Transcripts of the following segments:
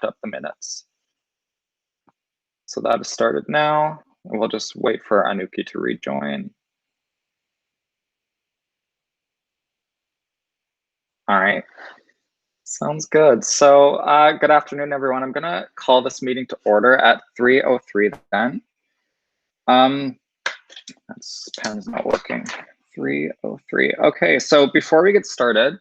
up the minutes. So that is started now. And we'll just wait for Anuki to rejoin. All right. Sounds good. So good afternoon, everyone. I'm going to call this meeting to order at 3:03 then. This pen's not working. 3:03. Okay, so before we get started,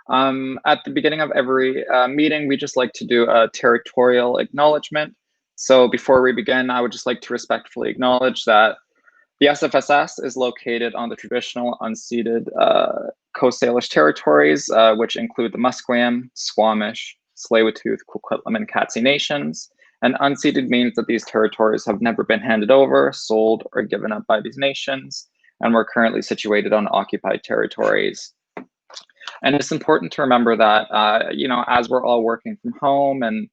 at the beginning of every meeting, we just like to do a territorial acknowledgement. So before we begin, I would just like to respectfully acknowledge that the SFSS is located on the traditional unceded Coast Salish territories, which include the Musqueam, Squamish, Tsleil-Waututh, Coquitlam, and Katzie nations. And unceded means that these territories have never been handed over, sold, or given up by these nations, and we're currently situated on occupied territories. And it's important to remember that, you know, as we're all working from home and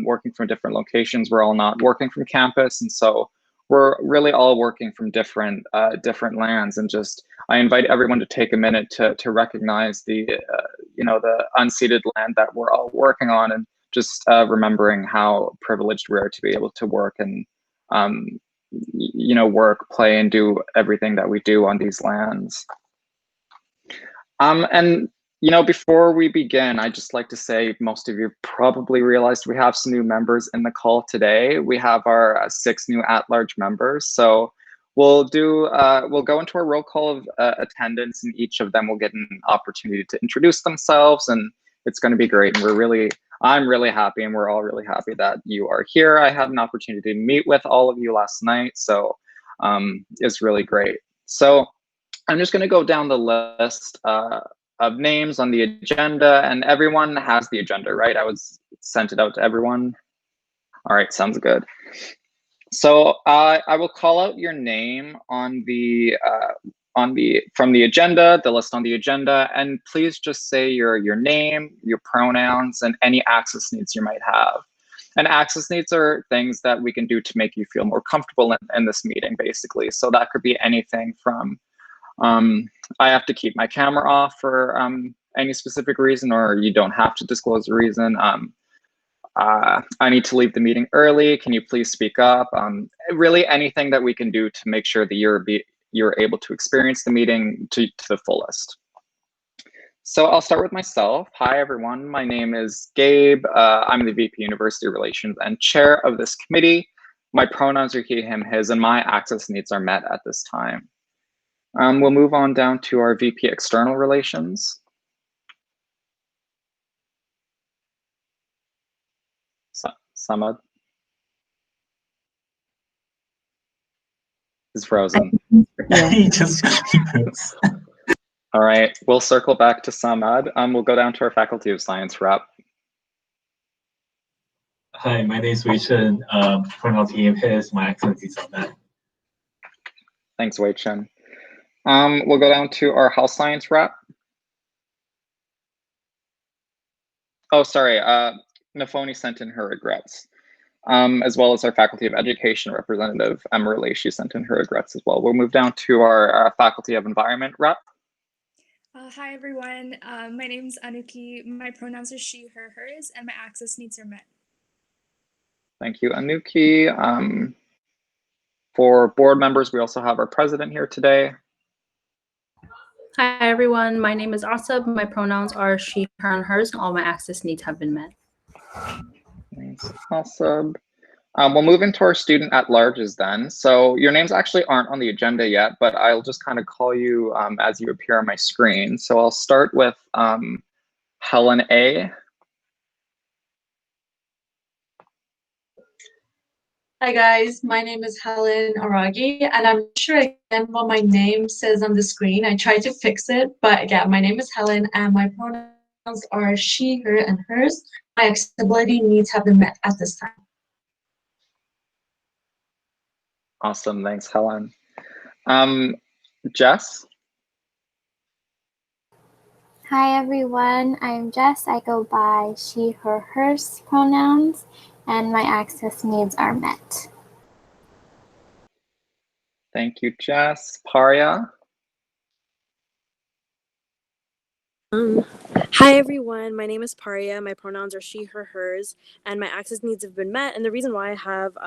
working from different locations, we're all not working from campus, and so we're really all working from different lands. And just, I invite everyone to take a minute to recognize the, you know, the unceded land that we're all working on, and just remembering how privileged we are to be able to work and, you know, work, play, and do everything that we do on these lands. And, you know, before we begin, I'd just like to say, most of you probably realized we have some new members in the call today. We have our 6 new at-large members. So we'll go into a roll call of attendance, and each of them will get an opportunity to introduce themselves, and it's going to be great. And I'm really happy, and we're all really happy that you are here. I had an opportunity to meet with all of you last night, so it's really great. So I'm just going to go down the list of names on the agenda, and everyone has the agenda, right? I sent it out to everyone. All right, sounds good. So I will call out your name from the agenda, the list on the agenda, and please just say your name, your pronouns, and any access needs you might have. And access needs are things that we can do to make you feel more comfortable in this meeting, basically. So that could be anything from I have to keep my camera off for any specific reason, or you don't have to disclose the reason. I need to leave the meeting early. Can you please speak up? Really anything that we can do to make sure that you're able to experience the meeting to the fullest. So I'll start with myself. Hi, everyone. My name is Gabe. I'm the VP University Relations and chair of this committee. My pronouns are he, him, his, and my access needs are met at this time. We'll move on down to our VP External Relations. Samad is frozen. Yeah, he just All right, we'll circle back to Samad. We'll go down to our Faculty of Science rep. Hi, my name is Wei Chen. Pronouns he, him, his. My accent is on that. Thanks, Wei Chen. We'll go down to our Health Science rep. Oh, sorry, Nafoni sent in her regrets, as well as our Faculty of Education representative, Emily. She sent in her regrets as well. We'll move down to our Faculty of Environment rep. Hi, everyone. My name is Anuki. My pronouns are she, her, hers, and my access needs are met. Thank you, Anuki. For board members, we also have our president here today. Hi, everyone. My name is Asab. My pronouns are she, her, and hers, and all my access needs have been met. Thanks, Asab. We'll move into our student at larges then. So your names actually aren't on the agenda yet, but I'll just kind of call you as you appear on my screen. So I'll start with Helen A. Hi guys, my name is Helen Aragi, and I'm not sure again what my name says on the screen. I tried to fix it, but yeah, my name is Helen, and my pronouns are she, her, and hers. My accessibility needs have been met at this time. Awesome, thanks, Helen. Jess? Hi everyone, I'm Jess. I go by she, her, hers pronouns, and my access needs are met. Thank you, Jess. Paria? Hi everyone, my name is Paria, my pronouns are she, her, hers, and my access needs have been met. And the reason why I have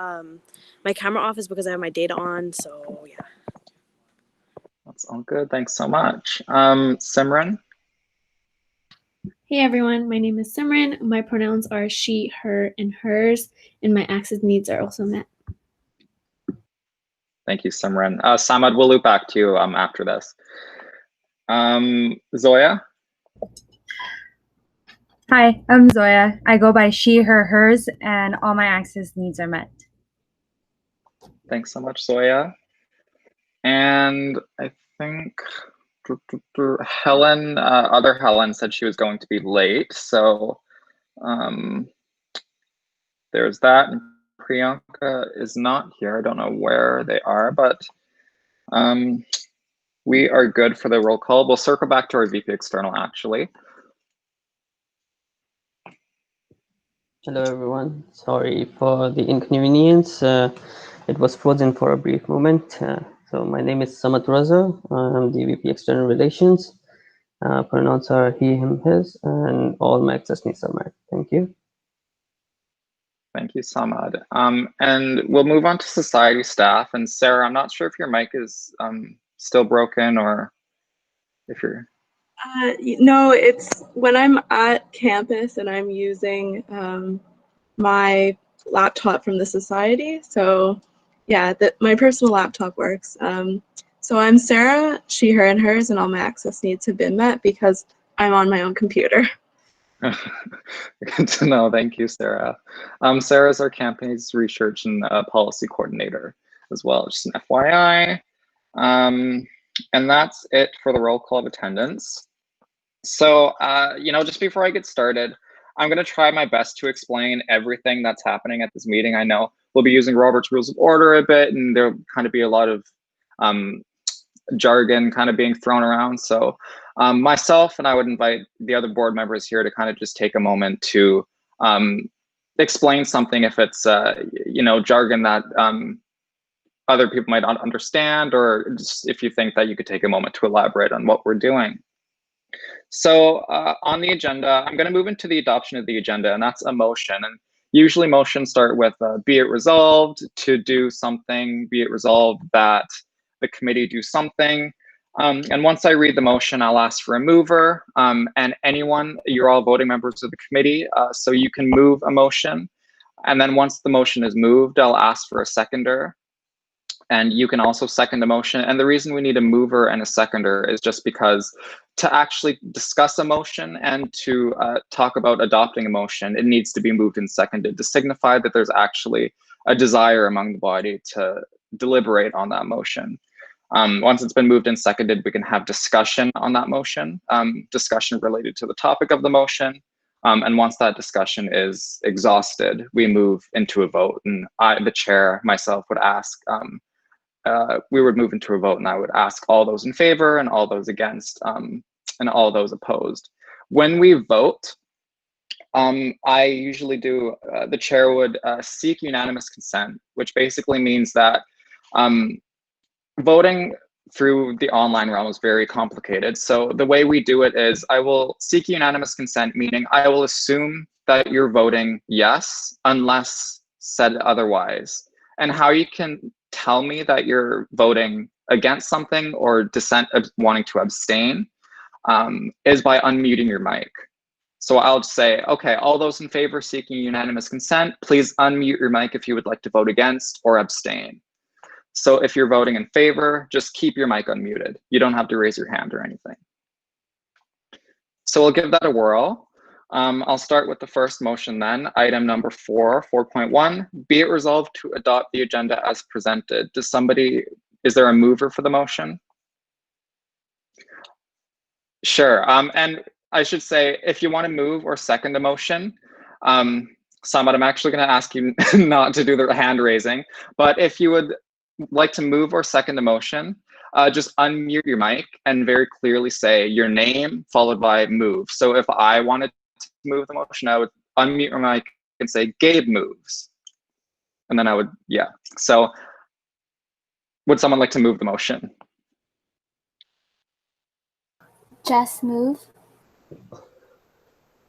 my camera off is because I have my data on, so yeah. That's all good. Thanks so much. Simran? Hey everyone, my name is Simran. My pronouns are she, her, and hers, and my access needs are also met. Thank you, Simran. Samad, we'll loop back to you after this. Zoya? Hi, I'm Zoya. I go by she, her, hers, and all my access needs are met. Thanks so much, Zoya. And I think Helen, other Helen said she was going to be late. So there's that. Priyanka is not here. I don't know where they are, but we are good for the roll call. We'll circle back to our VP External, actually. Hello, everyone. Sorry for the inconvenience. It was frozen for a brief moment. So my name is Samad Raza. I'm the VP External Relations. Pronouns are he, him, his, and all my access needs are met. Thank you. Thank you, Samad. And we'll move on to society staff. And Sarah, I'm not sure if your mic is still broken or if you're... No, it's when I'm at campus and I'm using my laptop from the society. So yeah, my personal laptop works. So I'm Sarah, she, her, and hers, and all my access needs have been met because I'm on my own computer. Good to know. Thank you, Sarah. Sarah is our campus research and policy coordinator as well, just an FYI. And that's it for the roll call of attendance. So, just before I get started, I'm going to try my best to explain everything that's happening at this meeting. I know we'll be using Robert's Rules of Order a bit, and there'll kind of be a lot of jargon kind of being thrown around. So myself, and I would invite the other board members here to kind of just take a moment to explain something if it's, jargon that other people might not understand, or just if you think that you could take a moment to elaborate on what we're doing. So on the agenda, I'm going to move into the adoption of the agenda, and that's a motion. And usually motions start with be it resolved to do something, be it resolved that the committee do something. And once I read the motion, I'll ask for a mover, and anyone, you're all voting members of the committee, so you can move a motion. And then once the motion is moved, I'll ask for a seconder. And you can also second the motion. And the reason we need a mover and a seconder is just because to actually discuss a motion and to talk about adopting a motion, it needs to be moved and seconded to signify that there's actually a desire among the body to deliberate on that motion. Once it's been moved and seconded, we can have discussion on that motion, discussion related to the topic of the motion. And once that discussion is exhausted, we move into a vote. And I, the chair, myself would ask, we would move into a vote, and I would ask all those in favor and all those against and all those opposed. When we vote, I usually do, the chair would seek unanimous consent, which basically means that voting through the online realm is very complicated. So the way we do it is I will seek unanimous consent, meaning I will assume that you're voting yes, unless said otherwise. And how you can tell me that you're voting against something or dissent, wanting to abstain, is by unmuting your mic. So I'll just say, okay, all those in favor seeking unanimous consent, please unmute your mic if you would like to vote against or abstain. So if you're voting in favor, just keep your mic unmuted. You don't have to raise your hand or anything. So we'll give that a whirl. I'll start with the first motion then, item number 4.1, be it resolved to adopt the agenda as presented. Is there a mover for the motion? Sure, and I should say, if you want to move or second the motion, Samad, I'm actually going to ask you not to do the hand raising, but if you would like to move or second the motion, just unmute your mic and very clearly say your name followed by move. So if I wanted to move the motion, I would unmute my mic and say Gabe moves. And then I would, yeah. So would someone like to move the motion? Just move.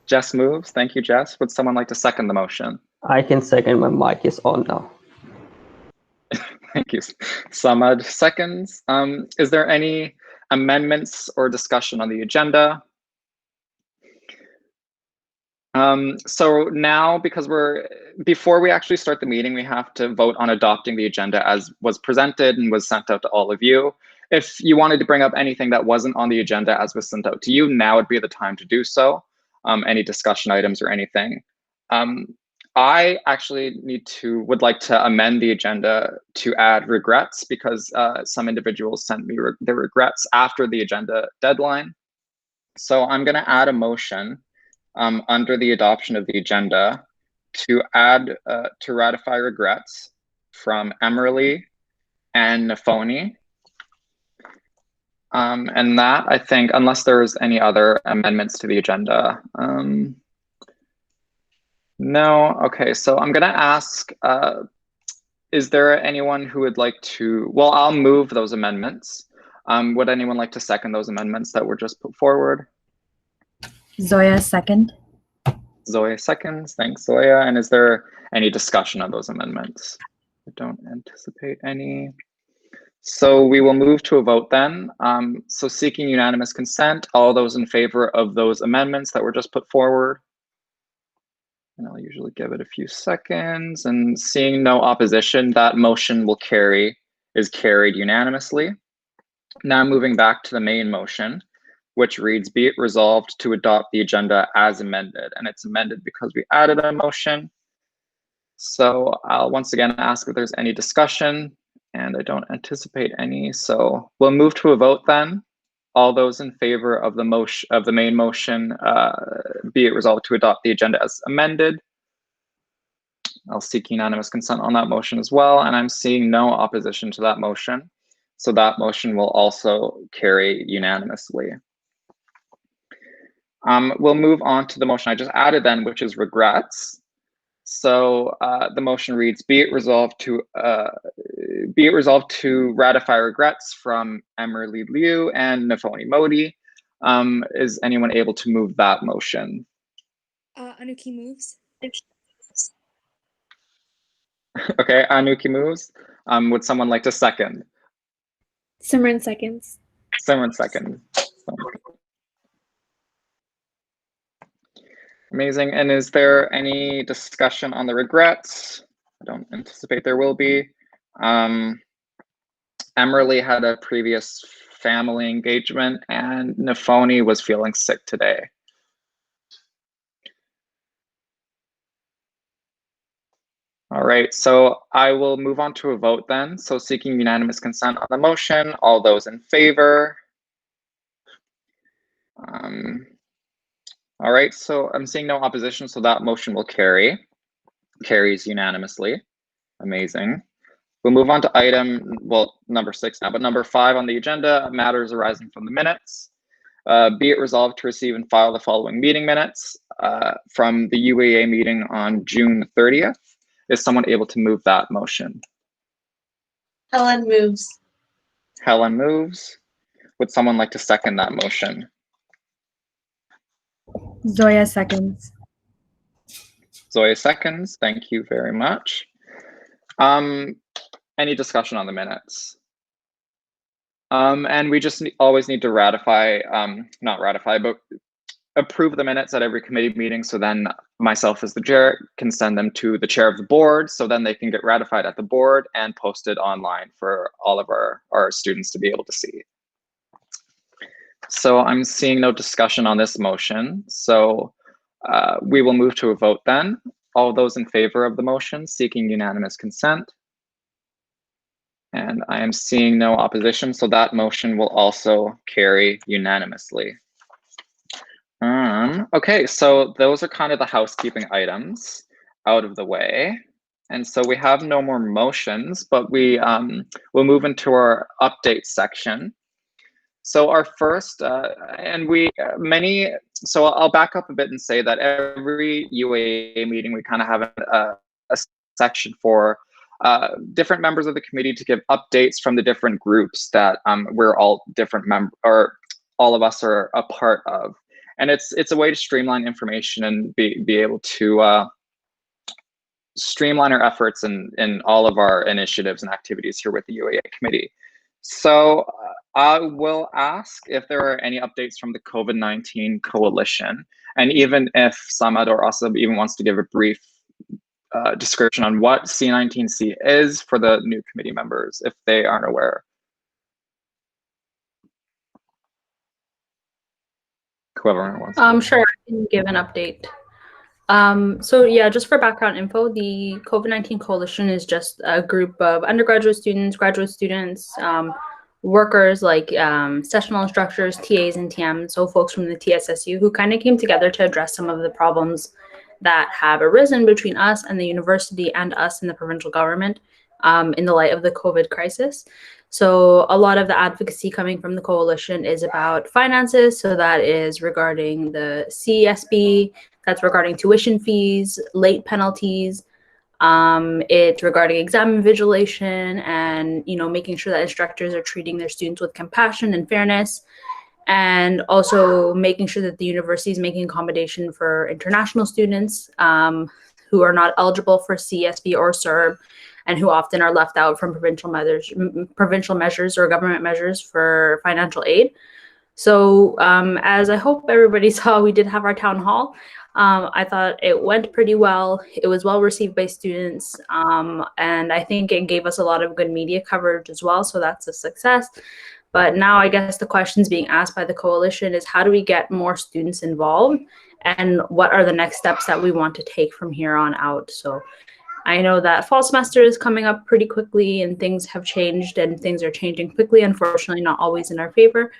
Jess moves. Thank you, Jess. Would someone like to second the motion? I can second. My mic is on now. Thank you. Samad seconds. Is there any amendments or discussion on the agenda? So now, because before we actually start the meeting, we have to vote on adopting the agenda as was presented and was sent out to all of you. If you wanted to bring up anything that wasn't on the agenda as was sent out to you, now would be the time to do so. Any discussion items or anything. I actually would like to amend the agenda to add regrets, because some individuals sent me their regrets after the agenda deadline. So I'm going to add a motion under the adoption of the agenda to add to ratify regrets from Emerly and Nafoni. And that, I think, unless there's any other amendments to the agenda. No. Okay, so I'm going to ask, is there anyone who would like to, well, I'll move those amendments. Would anyone like to second those amendments that were just put forward? Zoya, second. Zoya seconds. Thanks, Zoya. And is there any discussion on those amendments? I don't anticipate any. So we will move to a vote then. So seeking unanimous consent, all those in favor of those amendments that were just put forward. And I'll usually give it a few seconds, and seeing no opposition, that motion is carried unanimously. Now moving back to the main motion, which reads, be it resolved to adopt the agenda as amended. And it's amended because we added a motion. So I'll once again ask if there's any discussion, and I don't anticipate any. So we'll move to a vote then. All those in favor of the motion, of the main motion, be it resolved to adopt the agenda as amended. I'll seek unanimous consent on that motion as well, and I'm seeing no opposition to that motion. So that motion will also carry unanimously. We'll move on to the motion I just added then, which is regrets. So the motion reads, be it resolved to ratify regrets from Emerly Liu and Nafoni Modi. Is anyone able to move that motion? Anuki moves. Okay, Anuki moves. Would someone like to second? Simran seconds. Simran seconds. Amazing. And is there any discussion on the regrets? I don't anticipate there will be. Emerly had a previous family engagement, and Nafoni was feeling sick today. All right, so I will move on to a vote then. So seeking unanimous consent on the motion, all those in favor. All right, so I'm seeing no opposition, so that motion will carries unanimously. Amazing. We'll move on to item, well, number 6 now, but number 5 on the agenda, matters arising from the minutes. Be it resolved to receive and file the following meeting minutes from the UAA meeting on June 30th. Is someone able to move that motion? Helen moves. Helen moves. Would someone like to second that motion? Zoya, seconds. Zoya seconds. Thank you very much. Any discussion on the minutes? And we just always need to ratify, not ratify, but approve the minutes at every committee meeting. So then myself as the chair can send them to the chair of the board. So then they can get ratified at the board and posted online for all of our students to be able to see. So I'm seeing no discussion on this motion. So we will move to a vote then. All those in favor of the motion seeking unanimous consent. And I am seeing no opposition, so that motion will also carry unanimously. Okay, so those are kind of the housekeeping items out of the way. And so we have no more motions, but we'll move into our update section. So our first, so I'll back up a bit and say that every UAA meeting, we kind of have a section for different members of the committee to give updates from the different groups that we're all different all of us are a part of. And it's a way to streamline information and be able to streamline our efforts in all of our initiatives and activities here with the UAA committee. So I will ask if there are any updates from the COVID-19 coalition, and even if Samad or Asab even wants to give a brief description on what C19C is for the new committee members, if they aren't aware. Whoever wants to. Sure, I can give an update. So yeah, just for background info, the COVID-19 Coalition is just a group of undergraduate students, graduate students, workers like sessional instructors, TAs and TMs, so folks from the TSSU who kind of came together to address some of the problems that have arisen between us and the university and us and the provincial government in the light of the COVID crisis. So a lot of the advocacy coming from the coalition is about finances. So that is regarding the CSB, that's regarding tuition fees, late penalties. It's regarding exam invigilation and, you know, making sure that instructors are treating their students with compassion and fairness, and also making sure that the university is making accommodation for international students who are not eligible for CSB or CERB, and who often are left out from provincial measures or government measures for financial aid. So as I hope everybody saw, we did have our town hall. I thought it went pretty well. It was well received by students, and I think it gave us a lot of good media coverage as well, so that's a success. But now I guess the questions being asked by the coalition is, how do we get more students involved, and what are the next steps that we want to take from here on out? So I know that fall semester is coming up pretty quickly and things have changed and things are changing quickly, unfortunately not always in our favor.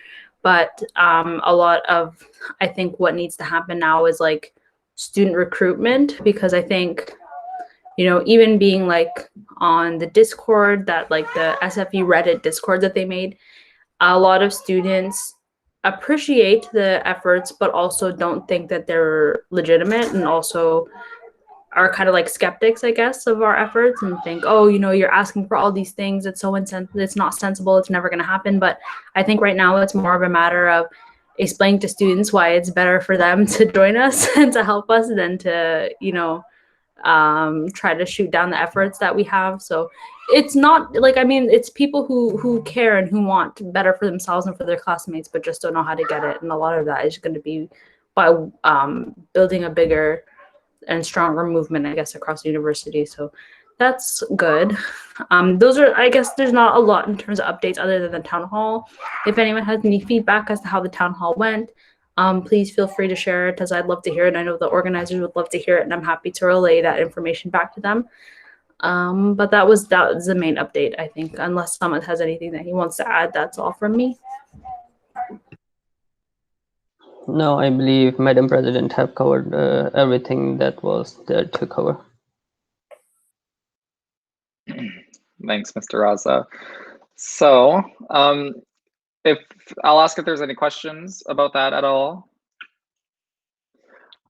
But a lot of, I think what needs to happen now is like student recruitment, because I think, you know, even being like on the Discord, that like the SFE Reddit Discord that they made, a lot of students appreciate the efforts, but also don't think that they're legitimate, and also are kind of like skeptics, I guess, of our efforts, and think, oh, you know, you're asking for all these things. It's so it's not sensible. It's never going to happen. But I think right now it's more of a matter of explaining to students why it's better for them to join us and to help us than to, you know, try to shoot down the efforts that we have. So it's not like, I mean, it's people who care and who want better for themselves and for their classmates, but just don't know how to get it. And a lot of that is going to be by building a bigger and stronger movement, I guess, across the university. So that's good. Those are, I guess there's not a lot in terms of updates other than the town hall. If anyone has any feedback as to how the town hall went, please feel free to share it, as I'd love to hear it. I know the organizers would love to hear it, and I'm happy to relay that information back to them. But that was the main update, I think. Unless someone has anything that he wants to add, that's all from me. No, I believe Madam President have covered everything that was there to cover. Thanks, Mr. Raza. So if I'll ask if there's any questions about that at all.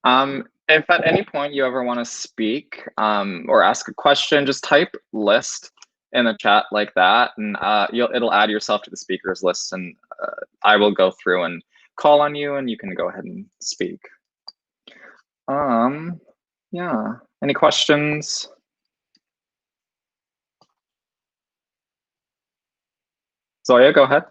If at any point you ever want to speak or ask a question, just type list in the chat like that, and it'll add yourself to the speakers list, and I will go through and call on you, and you can go ahead and speak. Yeah, any questions? Zoya, go ahead.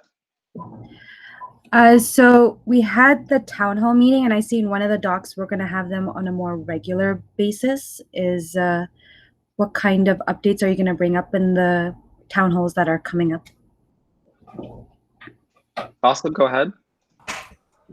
So we had the town hall meeting, and I see in one of the docs we're going to have them on a more regular basis. Is what kind of updates are you going to bring up in the town halls that are coming up? Also, go ahead.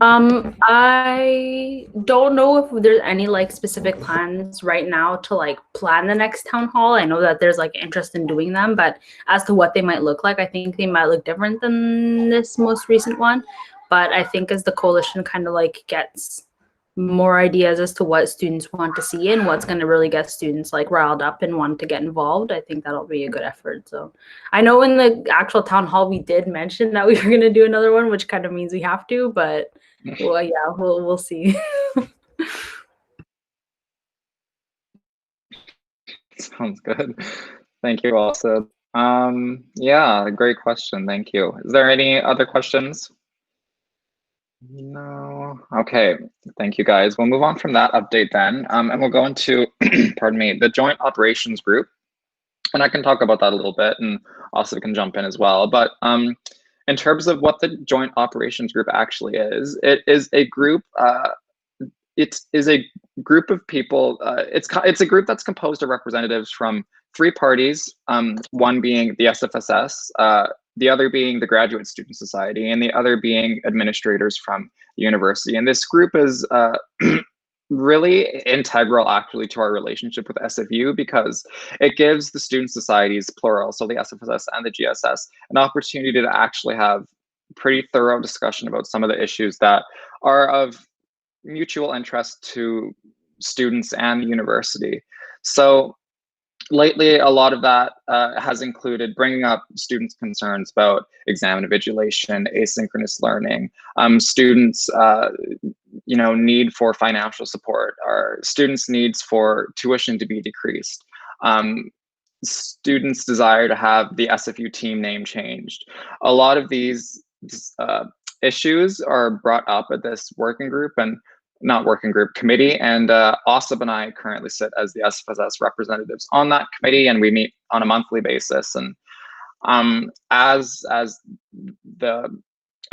I don't know if there's any like specific plans right now to like plan the next town hall. I know that there's like interest in doing them, but as to what they might look like, I think they might look different than this most recent one. But I think as the coalition kind of like gets more ideas as to what students want to see and what's going to really get students like riled up and want to get involved, I think that'll be a good effort. So I know in the actual town hall we did mention that we were going to do another one, which kind of means we have to, but well, yeah, we'll see. Sounds good. Thank you also. Yeah, great question. Thank you. Is there any other questions? No. you. Okay, thank you guys. We'll move on from that update then, and we'll go into, pardon me, the Joint Operations Group. And I can talk about that a little bit, and also can jump in as well. But in terms of what the Joint Operations Group actually is, it is a group. It is a group of people. It's a group that's composed of representatives from 3 parties. One being the SFSS, the other being the Graduate Student Society, and the other being administrators from the university. And this group is really integral actually to our relationship with SFU, because it gives the student societies, plural, so the SFSS and the GSS, an opportunity to actually have pretty thorough discussion about some of the issues that are of mutual interest to students and the university. So lately, a lot of that has included bringing up students' concerns about exam invigilation, asynchronous learning, students' need for financial support, our students' needs for tuition to be decreased, students' desire to have the SFU team name changed. A lot of these issues are brought up at this working group, and not working group, committee, and Asab and I currently sit as the SFSS representatives on that committee, and we meet on a monthly basis. And as the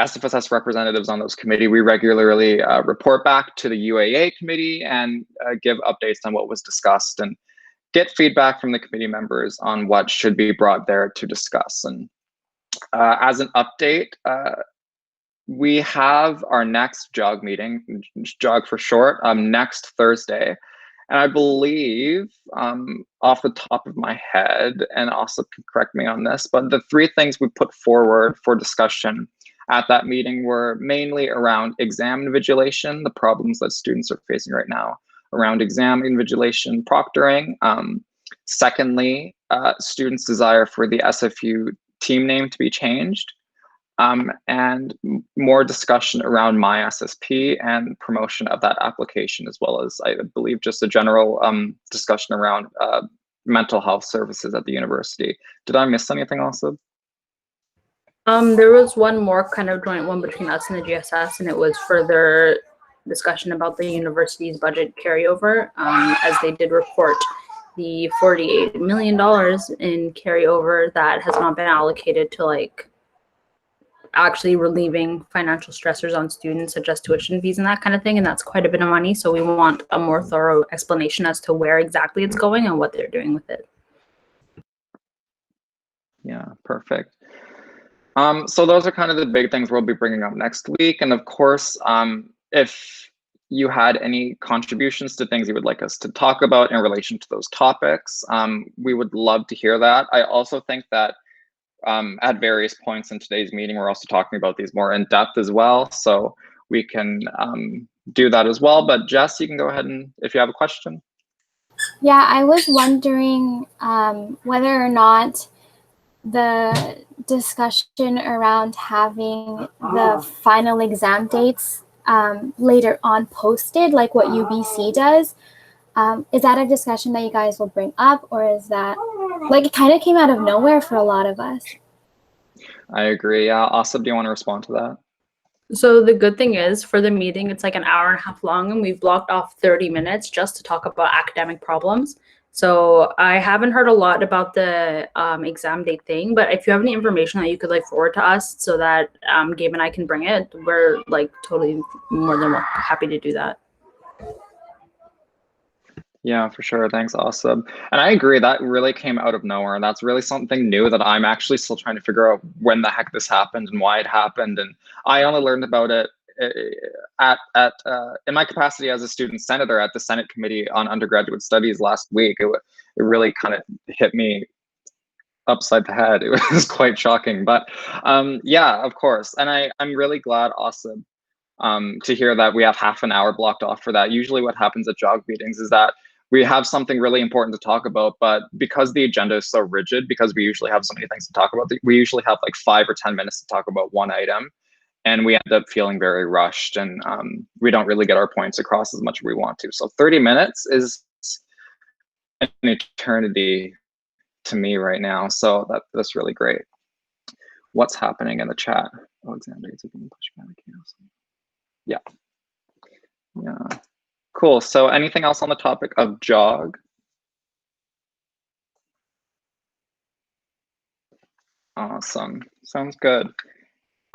SFSS representatives on those committee, we regularly report back to the UAA committee and give updates on what was discussed and get feedback from the committee members on what should be brought there to discuss. And as an update, we have our next JOG meeting, JOG for short, next Thursday. And I believe, off the top of my head, and also correct me on this, but the 3 things we put forward for discussion at that meeting were mainly around exam invigilation, the problems that students are facing right now around exam invigilation proctoring. Secondly, students' desire for the SFU team name to be changed. And more discussion around my SSP and promotion of that application, as well as, I believe, just a general discussion around mental health services at the university. Did I miss anything also? There was one more kind of joint one between us and the GSS, and it was further discussion about the university's budget carryover, as they did report the $48 million in carryover that has not been allocated to actually relieving financial stressors on students, such as tuition fees and that kind of thing. And that's quite a bit of money. So we want a more thorough explanation as to where exactly it's going and what they're doing with it. Yeah, perfect. So those are kind of the big things we'll be bringing up next week. And of course, if you had any contributions to things you would like us to talk about in relation to those topics, we would love to hear that. I also think that at various points in today's meeting, we're also talking about these more in depth as well. So we can do that as well. But Jess, you can go ahead and if you have a question. Yeah, I was wondering whether or not the discussion around having the final exam dates later on posted, like what UBC does, is that a discussion that you guys will bring up, or is that it kind of came out of nowhere for a lot of us? I agree. Yeah, Asab, do you want to respond to that? So the good thing is, for the meeting, it's like an hour and a half long, and we've blocked off 30 minutes just to talk about academic problems. So I haven't heard a lot about the exam date thing, but if you have any information that you could forward to us so that Gabe and I can bring it, we're totally more than happy to do that. Yeah, for sure. Thanks, Asab. And I agree, that really came out of nowhere. And that's really something new that I'm actually still trying to figure out when the heck this happened and why it happened. And I only learned about it in my capacity as a student senator at the Senate Committee on Undergraduate Studies last week. It really kind of hit me upside the head. It was quite shocking. But yeah, of course. And I'm really glad, Asab, to hear that we have half an hour blocked off for that. Usually what happens at JOG meetings is that we have something really important to talk about, but because the agenda is so rigid, because we usually have so many things to talk about, we usually have 5 or 10 minutes to talk about one item, and we end up feeling very rushed, and we don't really get our points across as much as we want to. So 30 minutes is an eternity to me right now, so that's really great. What's happening in the chat? Oh, exam dates are being pushed back. Yeah. Yeah, cool. So anything else on the topic of JOG? Awesome, sounds good.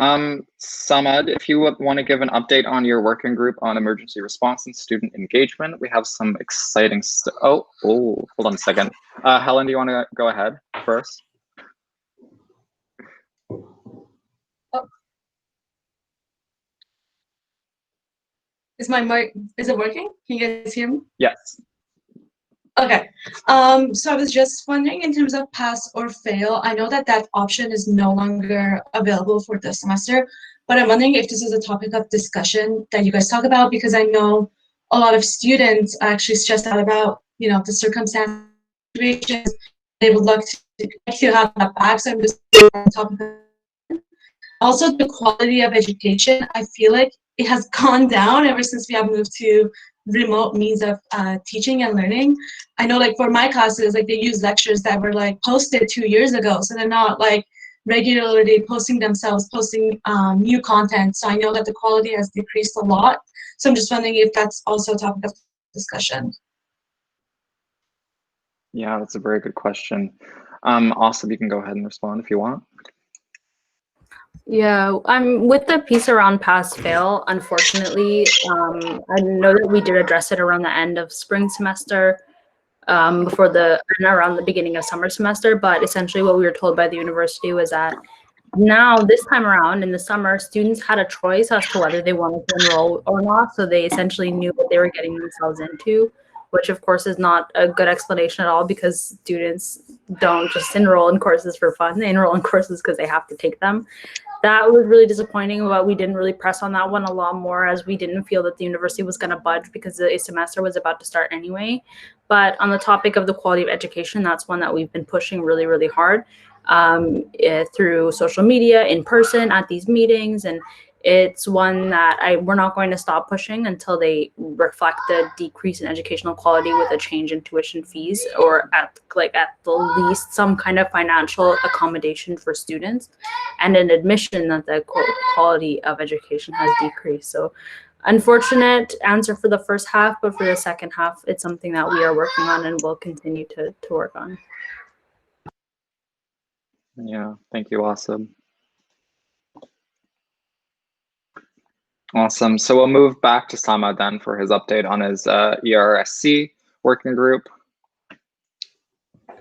Samad, if you want to give an update on your working group on emergency response and student engagement, we have some exciting stuff. Oh, hold on a second. Helen, do you want to go ahead first? Is my mic, is it working? Can you guys hear me? Yes. Okay. So I was just wondering in terms of pass or fail, I know that that option is no longer available for this semester, but I'm wondering if this is a topic of discussion that you guys talk about, because I know a lot of students are actually stressed out about, the circumstances, situations. They would like to have that back. So I'm just talking about also the quality of education. I feel like it has gone down ever since we have moved to remote means of teaching and learning. I know, like, for my classes, like, they use lectures that were like posted 2 years ago, so they're not like regularly posting themselves, posting new content. So I know that the quality has decreased a lot. So I'm just wondering if that's also a topic of discussion. Yeah, that's a very good question. Awesome, you can go ahead and respond if you want. Yeah, I'm with the piece around pass fail. Unfortunately, I know that we did address it around the end of spring semester, before and around the beginning of summer semester. But essentially, what we were told by the university was that now this time around in the summer, students had a choice as to whether they wanted to enroll or not. So they essentially knew what they were getting themselves into, which of course is not a good explanation at all, because students don't just enroll in courses for fun. They enroll in courses because they have to take them. That was really disappointing, but we didn't really press on that one a lot more, as we didn't feel that the university was going to budge because the semester was about to start anyway. But on the topic of the quality of education, that's one that we've been pushing really, really hard through social media, in person, at these meetings. And it's one that we're not going to stop pushing until they reflect the decrease in educational quality with a change in tuition fees, or at the least some kind of financial accommodation for students, and an admission that the quality of education has decreased. So unfortunate answer for the first half, but for the second half, it's something that we are working on and will continue to work on. Yeah, thank you, Awesome. Awesome. So we'll move back to Sama then for his update on his ERSC working group.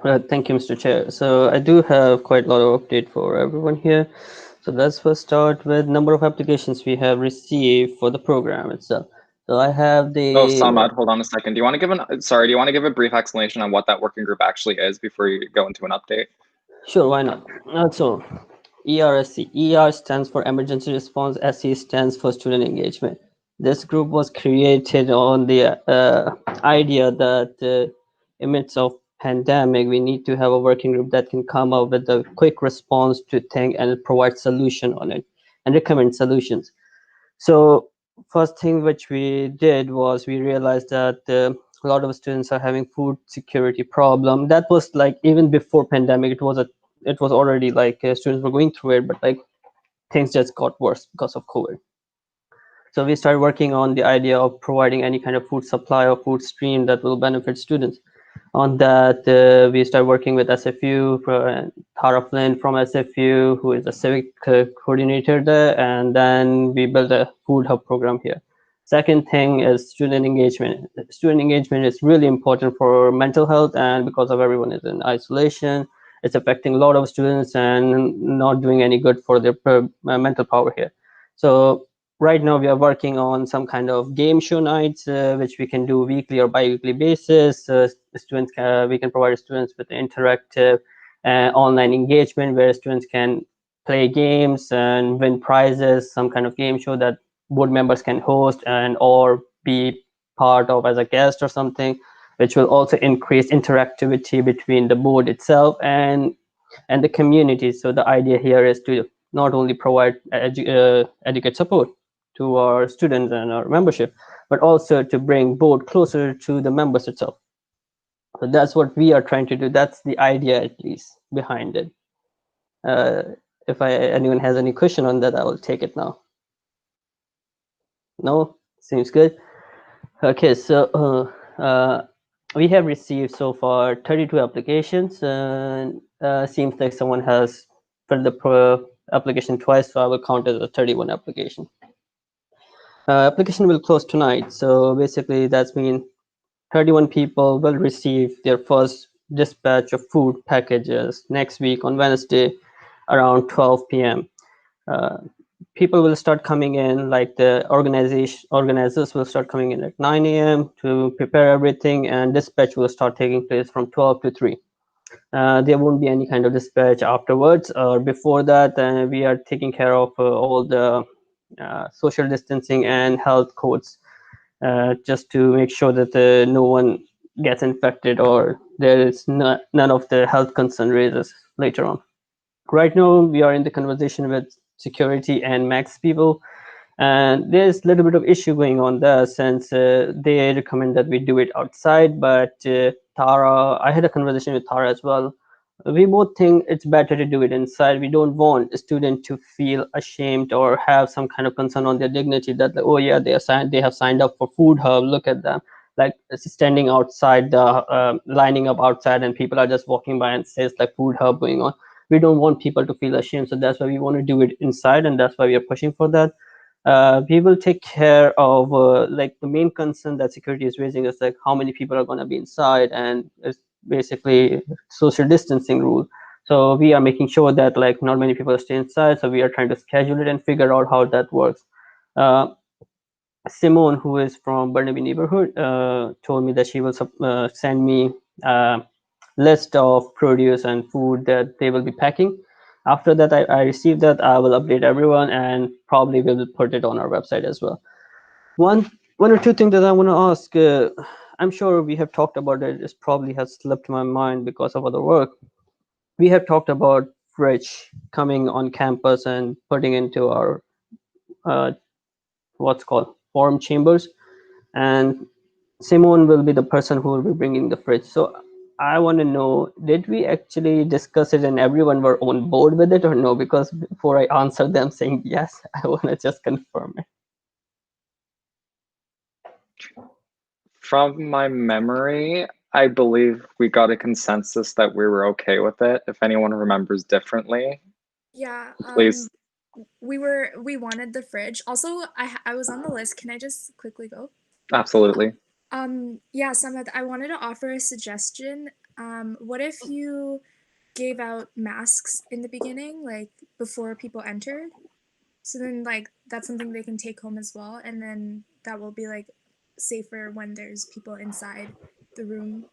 Thank you, Mr. Chair. So I do have quite a lot of update for everyone here. So let's first start with number of applications we have received for the program itself. So I have the. Oh, Samad, hold on a second. Do you want to give a brief explanation on what that working group actually is before you go into an update? Sure, why not? So ERSC. ER stands for Emergency Response. SC stands for Student Engagement. This group was created on the idea that in midst of pandemic, we need to have a working group that can come up with a quick response to things and provide solution on it and recommend solutions. So first thing which we did was we realized that a lot of students are having food security problem. That was like even before pandemic. It was already like students were going through it, but like things just got worse because of COVID. So we started working on the idea of providing any kind of food supply or food stream that will benefit students. On that, we started working with SFU, Tara Flynn from SFU, who is a civic coordinator there, and then we built a food hub program here. Second thing is student engagement. Student engagement is really important for mental health, and because of everyone is in isolation, it's affecting a lot of students and not doing any good for their mental power here. So right now we are working on some kind of game show nights, which we can do weekly or bi-weekly basis. We can provide students with interactive online engagement where students can play games and win prizes, some kind of game show that board members can host and or be part of as a guest or something, which will also increase interactivity between the board itself and the community. So the idea here is to not only provide educate support to our students and our membership, but also to bring board closer to the members itself. So that's what we are trying to do. That's the idea, at least, behind it. If anyone has any question on that, I will take it now. No? Seems good. Okay, so we have received so far 32 applications. Seems like someone has filled the application twice, so I will count it as a 31 application. Application will close tonight, so basically that's mean 31 people will receive their first dispatch of food packages next week on Wednesday around 12 p.m. People will start coming in, like the organizers will start coming in at 9 a.m. to prepare everything, and dispatch will start taking place from 12 to 3. There won't be any kind of dispatch afterwards or before that. We are taking care of all the social distancing and health codes just to make sure that no one gets infected or there is none of the health concern raises later on. Right now, we are in the conversation with security and Max people, and there's a little bit of issue going on there since they recommend that we do it outside. But Tara, I had a conversation with Tara as well. We both think it's better to do it inside. We don't want a student to feel ashamed or have some kind of concern on their dignity that, oh yeah, they have signed up for Food Hub. Look at them, like standing outside, lining up outside, and people are just walking by and says like Food Hub going on. We don't want people to feel ashamed, so that's why we want to do it inside, and that's why we are pushing for that. We will take care of like the main concern that security is raising is like how many people are going to be inside, and it's basically social distancing rule. So we are making sure that like not many people stay inside, so we are trying to schedule it and figure out how that works. Simone, who is from Burnaby neighborhood, told me that she will send me a list of produce and food that they will be packing. After that, I received that, I will update everyone and probably will put it on our website as well. One or two things that I want to ask. I'm sure we have talked about it. It probably has slipped my mind because of other work. We have talked about fridge coming on campus and putting into our what's called forum chambers, and Simone will be the person who will be bringing the fridge. So I want to know, did we actually discuss it and everyone were on board with it or no? Because before I answer them saying yes, I want to just confirm it. From my memory, I believe we got a consensus that we were okay with it. If anyone remembers differently, Yeah, please. we wanted the fridge. Also, I was on the list. Can I just quickly go? Absolutely. Yeah, Samad, I wanted to offer a suggestion. What if you gave out masks in the beginning, like before people entered? So then like that's something they can take home as well, and then that will be like safer when there's people inside the room.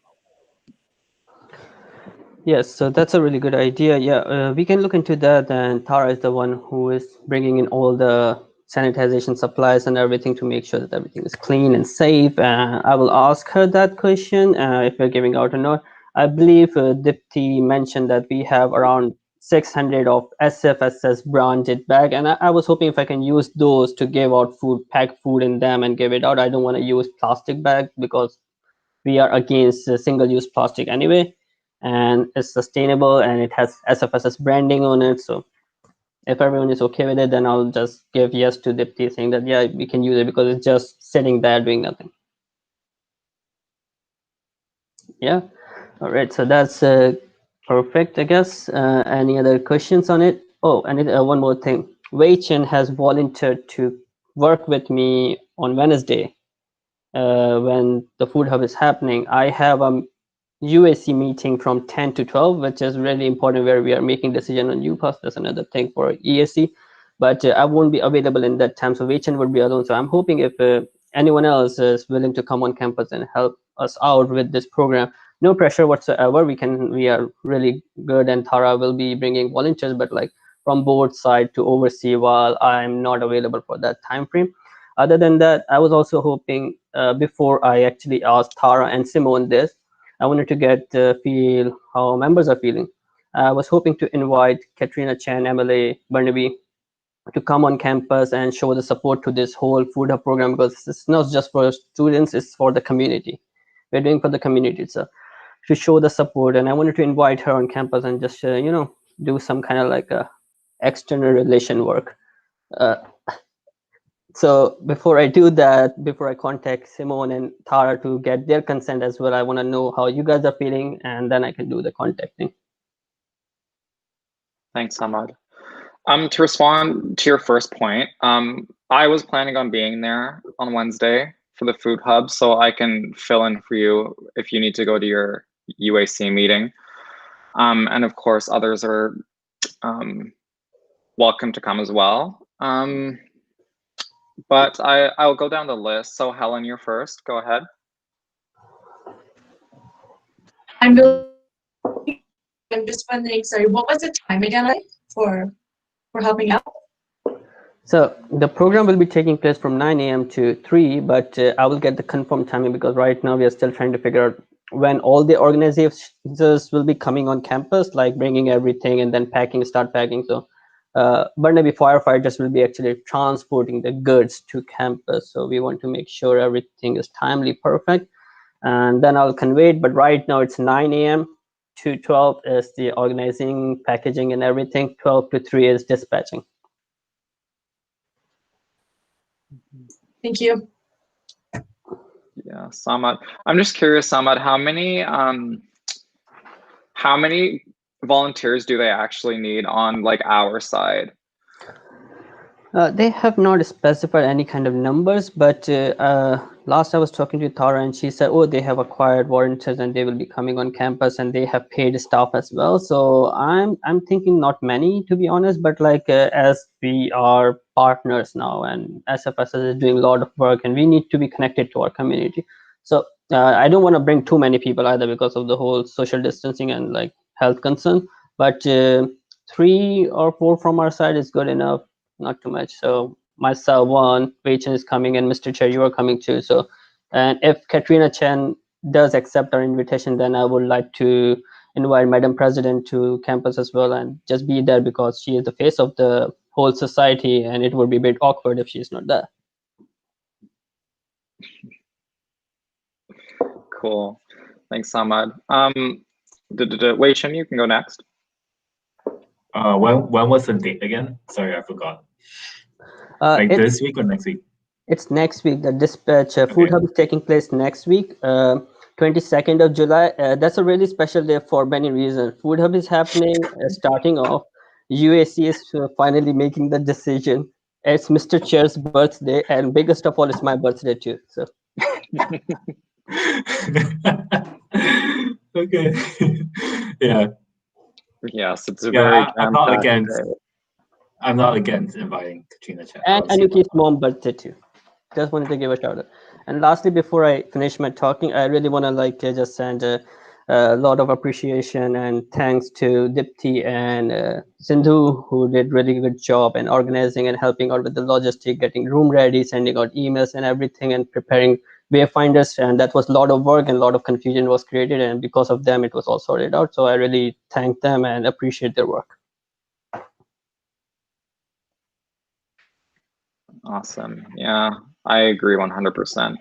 Yes, so that's a really good idea. Yeah, we can look into that. And Tara is the one who is bringing in all the sanitization supplies and everything to make sure that everything is clean and safe. I will ask her that question if we're giving out or not. I believe Dipti mentioned that we have around 600 of SFSS branded bag, and I was hoping if I can use those to give out food, pack food in them and give it out. I don't want to use plastic bags because we are against single-use plastic anyway, and it's sustainable and it has SFSS branding on it. So if everyone is okay with it, then I'll just give yes to Dipti saying that yeah, we can use it because it's just sitting there doing nothing. Yeah, all right, so that's perfect, I guess. Any other questions on it? Oh, and one more thing. Wei Chen has volunteered to work with me on Wednesday when the Food Hub is happening. I have a UAC meeting from 10 to 12, which is really important, where we are making decision on UPass. That's another thing for ESC, but I won't be available in that time, so Wei Chen would be alone. So I'm hoping if anyone else is willing to come on campus and help us out with this program, no pressure whatsoever. We are really good, and Tara will be bringing volunteers, but like from board side to oversee while I'm not available for that time frame. Other than that, I was also hoping before I actually asked Tara and Simone this, I wanted to get feel how members are feeling. I was hoping to invite Katrina Chan, MLA Burnaby, to come on campus and show the support to this whole Food Hub program, because it's not just for students, it's for the community. We're doing for the community, so to show the support. And I wanted to invite her on campus and just do some kind of like a external relation work. So before I do that, before I contact Simone and Tara to get their consent as well, I want to know how you guys are feeling, and then I can do the contacting. Thanks, Ahmad. To respond to your first point, I was planning on being there on Wednesday for the food hub, so I can fill in for you if you need to go to your UAC meeting. And of course, others are welcome to come as well. But I'll go down the list. So Helen, you're first. Go ahead. I'm just wondering, sorry, what was the time again for helping out? So the program will be taking place from 9 a.m. to 3, but I will get the confirmed timing because right now we are still trying to figure out when all the organizers will be coming on campus, like bringing everything and then start packing. So Burnaby firefighters will be actually transporting the goods to campus. So we want to make sure everything is timely, perfect, and then I'll convey it. But right now it's 9 a.m. to 12 is the organizing, packaging and everything. 12 to 3 is dispatching. Thank you. Yeah, Samad. I'm just curious, Samad, how many volunteers do they actually need on like our side? They have not specified any kind of numbers, but last I was talking to Tara and she said, oh, they have acquired volunteers and they will be coming on campus and they have paid staff as well. So I'm thinking not many, to be honest, but like as we are partners now and SFSS is doing a lot of work and we need to be connected to our community. So I don't want to bring too many people either because of the whole social distancing and like health concern, but 3 or 4 from our side is good enough. Not too much. So myself, one, Wei Chen is coming, and Mr. Chair, you are coming too. So, and if Katrina Chen does accept our invitation, then I would like to invite Madam President to campus as well and just be there because she is the face of the whole society, and it would be a bit awkward if she's not there. Cool. Thanks, Samad. Wei Chen, you can go next. When was the date again? Sorry, I forgot. Like this week or next week? It's next week. The dispatch food hub is taking place next week, 22nd of July. That's a really special day for many reasons. Food hub is happening, starting off. UAC is finally making the decision. It's Mr. Chair's birthday, and biggest of all, it's my birthday too. So. Okay. Yeah. Yes, it's a very. I'm not against. I'm not against inviting Katrina Chen. And Anuki's mom's birthday too. Just wanted to give a shout out. And lastly, before I finish my talking, I really want to like just send a lot of appreciation and thanks to Dipti and Sindhu, who did really good job in organizing and helping out with the logistic, getting room ready, sending out emails and everything, and preparing wayfinders. And that was a lot of work and a lot of confusion was created. And because of them, it was all sorted out. So I really thank them and appreciate their work. Awesome. Yeah, I agree 100%.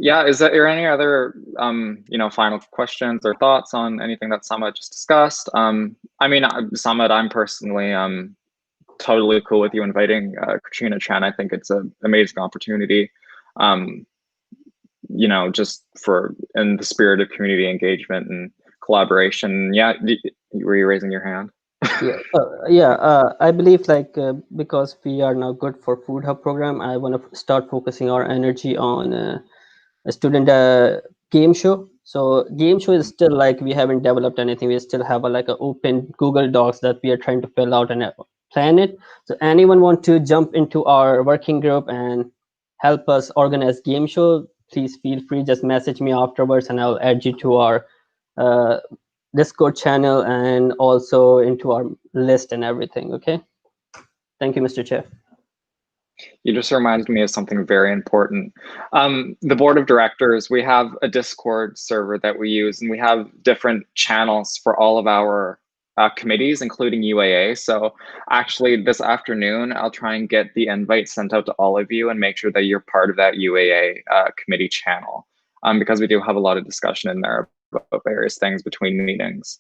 Yeah, is there any other final questions or thoughts on anything that Samad just discussed? I mean, Samad, I'm personally totally cool with you inviting Katrina Chen. I think it's an amazing opportunity. Just in the spirit of community engagement and collaboration. Yeah, were you raising your hand? I believe like because we are now good for food hub program, I want to start focusing our energy on a student game show. So game show is still like we haven't developed anything. We still have like an open Google Docs that we are trying to fill out and plan it. So anyone want to jump into our working group and help us organize game show, please feel free, just message me afterwards and I'll add you to our Discord channel and also into our list and everything. Okay. Thank you, Mr. Chair. You just reminded me of something very important. The board of directors, we have a Discord server that we use, and we have different channels for all of our committees, including UAA. So actually this afternoon, I'll try and get the invite sent out to all of you and make sure that you're part of that UAA committee channel, because we do have a lot of discussion in there about various things between meetings.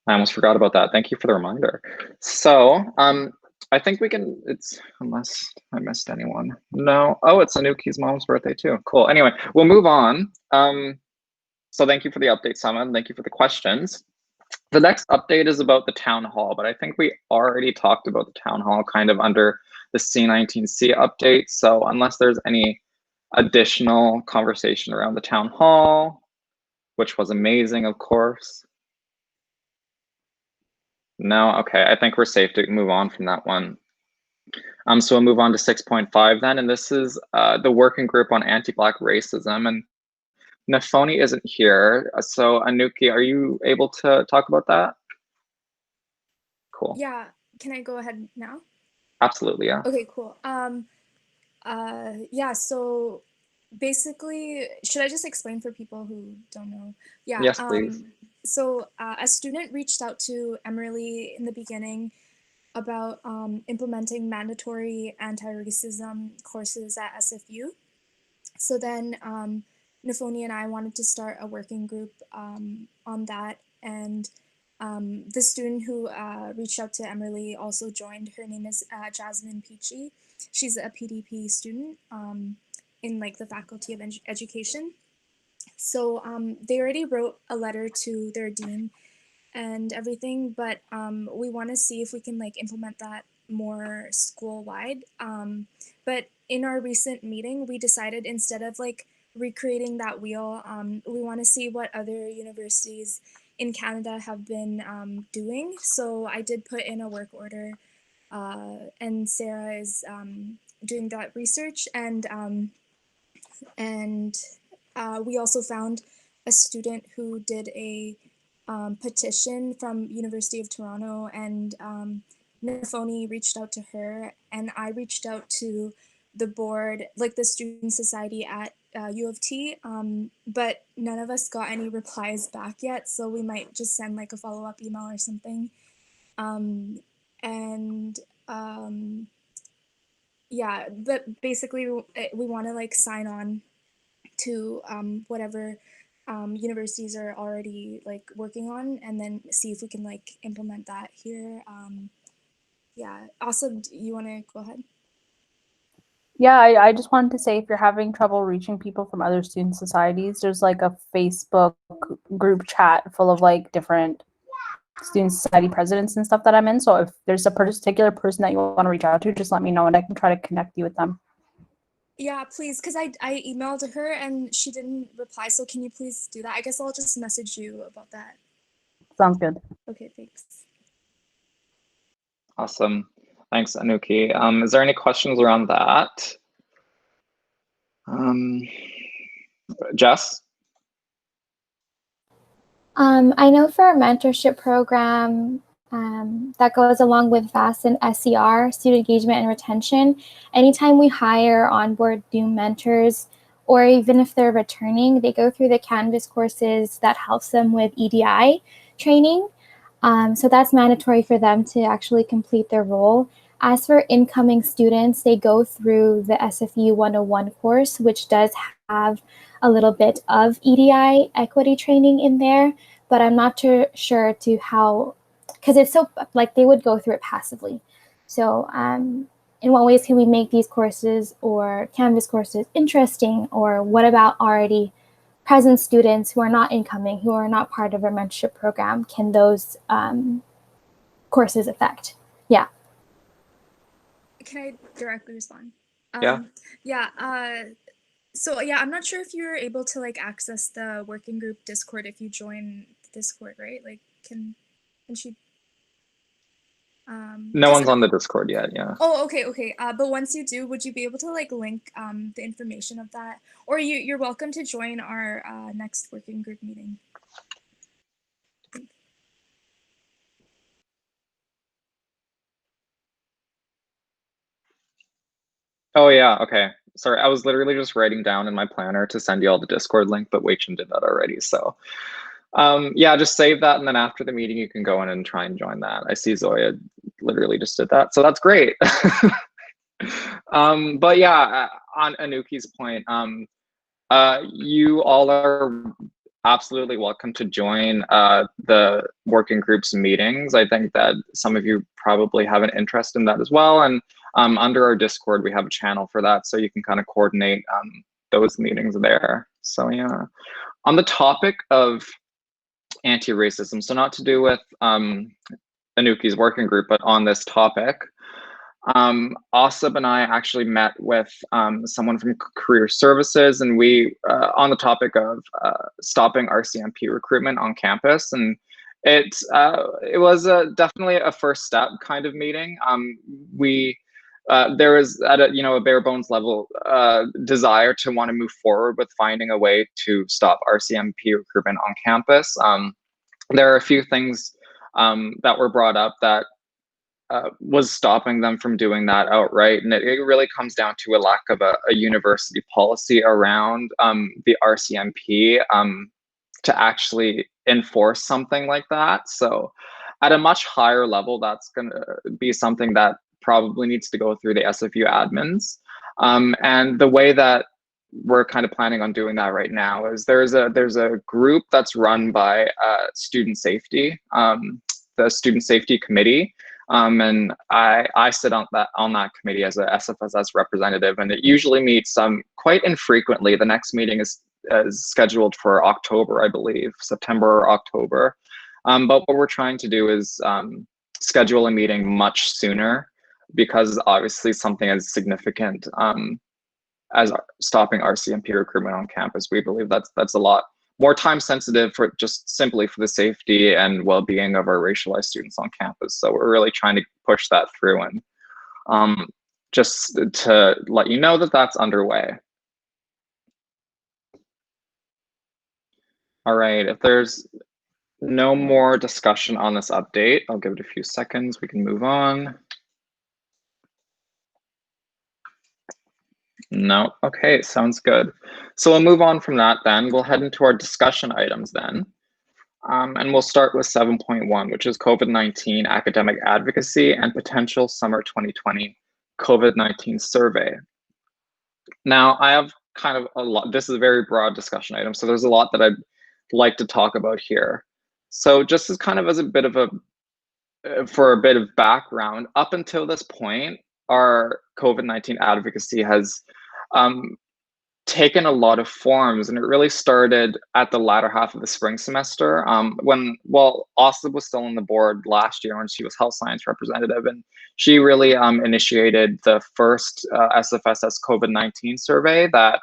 I almost forgot about that. Thank you for the reminder. So I think we can, unless I missed anyone. No, oh, it's Anuki's mom's birthday too. Cool. Anyway, we'll move on. So thank you for the update, Sama, and thank you for the questions. The next update is about the town hall, but I think we already talked about the town hall kind of under the C19C update. So unless there's any additional conversation around the town hall, which was amazing, of course. No, okay, I think we're safe to move on from that one. So we'll move on to 6.5 then, and this is the working group on anti-Black racism, and Nafoni isn't here. So Anuki, are you able to talk about that? Cool. Yeah, can I go ahead now? Absolutely, yeah. Okay, cool. Yeah, so basically, should I just explain for people who don't know? Yeah. Yes, please. So a student reached out to Emerly in the beginning about implementing mandatory anti-racism courses at SFU. So then Nafoni and I wanted to start a working group on that, and the student who reached out to Emerly also joined. Her name is Jasmine Peachy. She's a PDP student in like the Faculty of Education. So they already wrote a letter to their dean and everything, but we want to see if we can like implement that more school-wide. But in our recent meeting, we decided instead of like recreating that wheel, we want to see what other universities in Canada have been doing. So I did put in a work order, and Sarah is doing that research, and we also found a student who did a petition from University of Toronto, and Nafoni reached out to her, and I reached out to the board, like the student society at U of T, but none of us got any replies back yet, so we might just send like a follow-up email or something. Yeah, but basically we want to like sign on to whatever universities are already like working on, and then see if we can like implement that here. Yeah, also, do you want to go ahead? Yeah, I just wanted to say, if you're having trouble reaching people from other student societies, there's like a Facebook group chat full of like different student society presidents and stuff that I'm in. So if there's a particular person that you want to reach out to, just let me know and I can try to connect you with them. Yeah, please, because I emailed her and she didn't reply. So can you please do that? I guess I'll just message you about that. Sounds good. Okay, thanks. Awesome. Thanks, Anuki. Is there any questions around that? Jess? I know for a mentorship program that goes along with VAS and SER, student engagement and retention, anytime we hire onboard new mentors, or even if they're returning, they go through the Canvas courses that helps them with EDI training. So that's mandatory for them to actually complete their role. As for incoming students, they go through the SFU 101 course, which does have a little bit of EDI equity training in there, but I'm not too sure to how, because it's so, like they would go through it passively. So in what ways can we make these courses or Canvas courses interesting, or what about already present students who are not incoming, who are not part of our mentorship program? Can those courses affect? Yeah. Can I directly respond? Yeah. Yeah. So yeah, I'm not sure if you're able to like access the working group Discord if you join the Discord, right? Like, can she? No one's on the Discord yet, yeah. Oh, okay. But once you do, would you be able to like link the information of that? Or you're welcome to join our next working group meeting. Oh yeah, okay. Sorry, I was literally just writing down in my planner to send you all the Discord link, but Wei-Chin did that already, so. Yeah, just save that, and then after the meeting, you can go in and try and join that. I see Zoya literally just did that, so that's great. But yeah, on Anuki's point, you all are absolutely welcome to join the working groups meetings. I think that some of you probably have an interest in that as well. And under our Discord, we have a channel for that, so you can kind of coordinate those meetings there. So yeah, on the topic of anti-racism, so not to do with Anuki's working group, but on this topic, Asib and I actually met with someone from Career Services, and we on the topic of stopping Rcmp recruitment on campus, and it was definitely a first step kind of meeting. There was at a bare bones level desire to want to move forward with finding a way to stop Rcmp recruitment on campus. There are a few things that were brought up that was stopping them from doing that outright. And it really comes down to a lack of a university policy around the Rcmp to actually enforce something like that. So at a much higher level, that's going to be something that probably needs to go through the SFU admins. And the way that we're kind of planning on doing that right now is there's a group that's run by student safety, the student safety committee. And I sit on that committee as a SFSS representative, and it usually meets quite infrequently. The next meeting is scheduled for October, I believe, September or October. But what we're trying to do is schedule a meeting much sooner, because obviously something as significant as stopping Rcmp recruitment on campus, we believe that's a lot more time sensitive for just simply for the safety and well-being of our racialized students on campus. So we're really trying to push that through, and just to let you know that that's underway. All right, if there's no more discussion on this update, I'll give it a few seconds, we can move on. No, okay, sounds good. So we'll move on from that then. We'll head into our discussion items then. And we'll start with 7.1, which is COVID-19 academic advocacy and potential summer 2020 COVID-19 survey. Now, I have kind of a lot, this is a very broad discussion item, so there's a lot that I'd like to talk about here. So just as kind of as a bit of for a bit of background, up until this point, our COVID-19 advocacy has taken a lot of forms, and it really started at the latter half of the spring semester well, Asib was still on the board last year when she was health science representative, and she really initiated the first SFSS COVID-19 survey that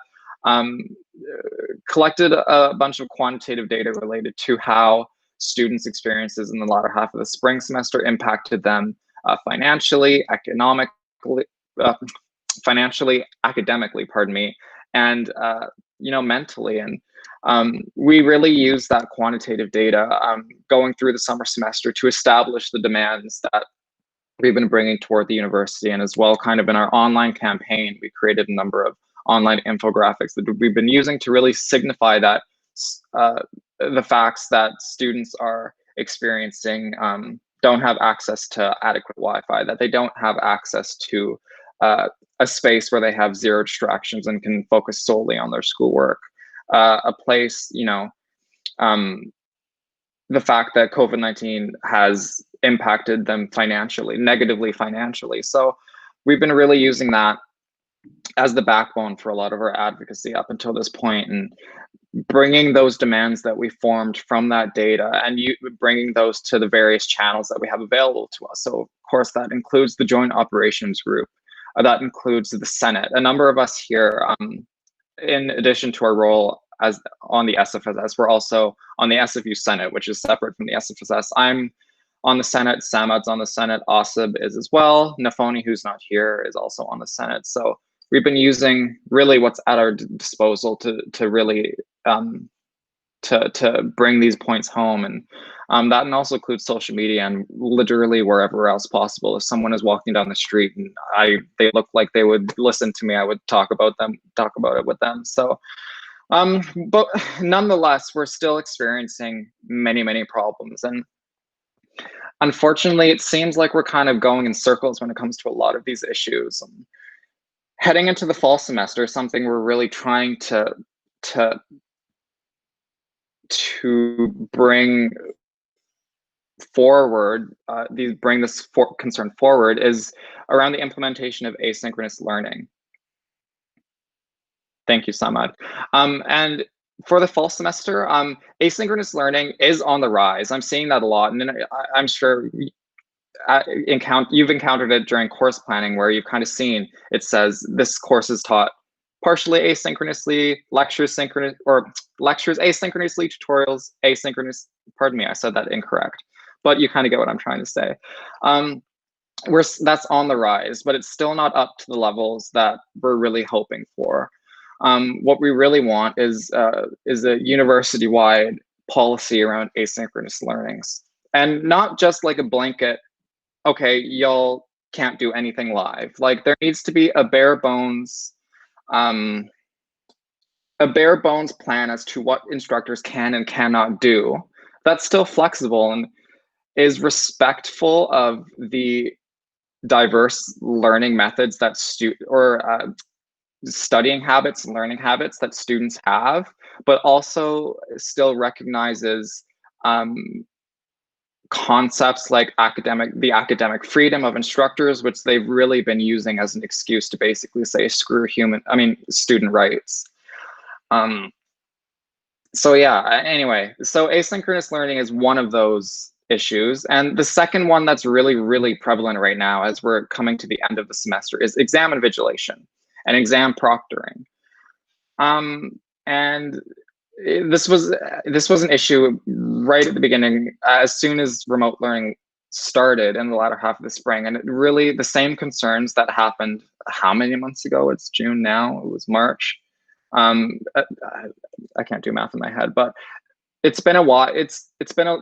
collected a bunch of quantitative data related to how students' experiences in the latter half of the spring semester impacted them financially, academically, pardon me, and mentally. And we really use that quantitative data going through the summer semester to establish the demands that we've been bringing toward the university. And as well, kind of in our online campaign, we created a number of online infographics that we've been using to really signify that the facts that students are experiencing don't have access to adequate Wi-Fi, that they don't have access to a space where they have zero distractions and can focus solely on their schoolwork, a place, the fact that COVID-19 has impacted them negatively financially. So we've been really using that as the backbone for a lot of our advocacy up until this point, and bringing those demands that we formed from that data and bringing those to the various channels that we have available to us. So of course that includes the Joint Operations Group, that includes the Senate. A number of us here, in addition to our role as on the SFSS, we're also on the SFU Senate, which is separate from the SFSS. I'm on the Senate, Samad's on the Senate, Asib is as well. Nafoni, who's not here, is also on the Senate. So we've been using really what's at our disposal to really to bring these points home, and that also includes social media and literally wherever else possible. If someone is walking down the street and they look like they would listen to me, I would talk about it with them. So but nonetheless, we're still experiencing many problems, and unfortunately it seems like we're kind of going in circles when it comes to a lot of these issues. Heading into the fall semester, something we're really trying to to bring forward, bring this concern forward is around the implementation of asynchronous learning. Thank you, Samad. And for the fall semester, asynchronous learning is on the rise. I'm seeing that a lot, and I'm sure you've encountered it during course planning, where you've kind of seen it says this course is taught partially asynchronously, lectures asynchronously, tutorials asynchronous. Pardon me, I said that incorrect, but you kind of get what I'm trying to say. That's on the rise, but it's still not up to the levels that we're really hoping for. What we really want is a university-wide policy around asynchronous learnings, and not just like a blanket, okay, y'all can't do anything live. Like, there needs to be a bare bones plan as to what instructors can and cannot do. That's still flexible and is respectful of the diverse learning methods that studying habits and learning habits that students have, but also still recognizes concepts like the academic freedom of instructors, which they've really been using as an excuse to basically say, screw student rights. So yeah, anyway, so asynchronous learning is one of those issues. And the second one that's really, really prevalent right now as we're coming to the end of the semester is exam invigilation and exam proctoring. And this was an issue right at the beginning, as soon as remote learning started in the latter half of the spring. And it really, the same concerns that happened how many months ago? It's June now, it was March. I can't do math in my head, but it's been a while.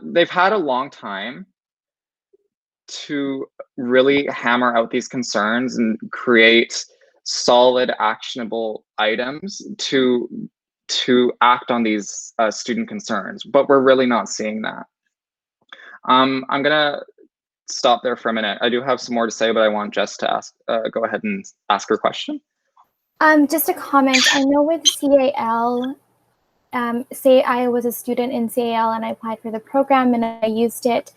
They've had a long time to really hammer out these concerns and create solid, actionable items to act on these student concerns, but we're really not seeing that. I'm gonna stop there for a minute. I do have some more to say, but I want Jess to go ahead and ask her question. Just a comment. I know with CAL, say I was a student in CAL and I applied for the program and I used it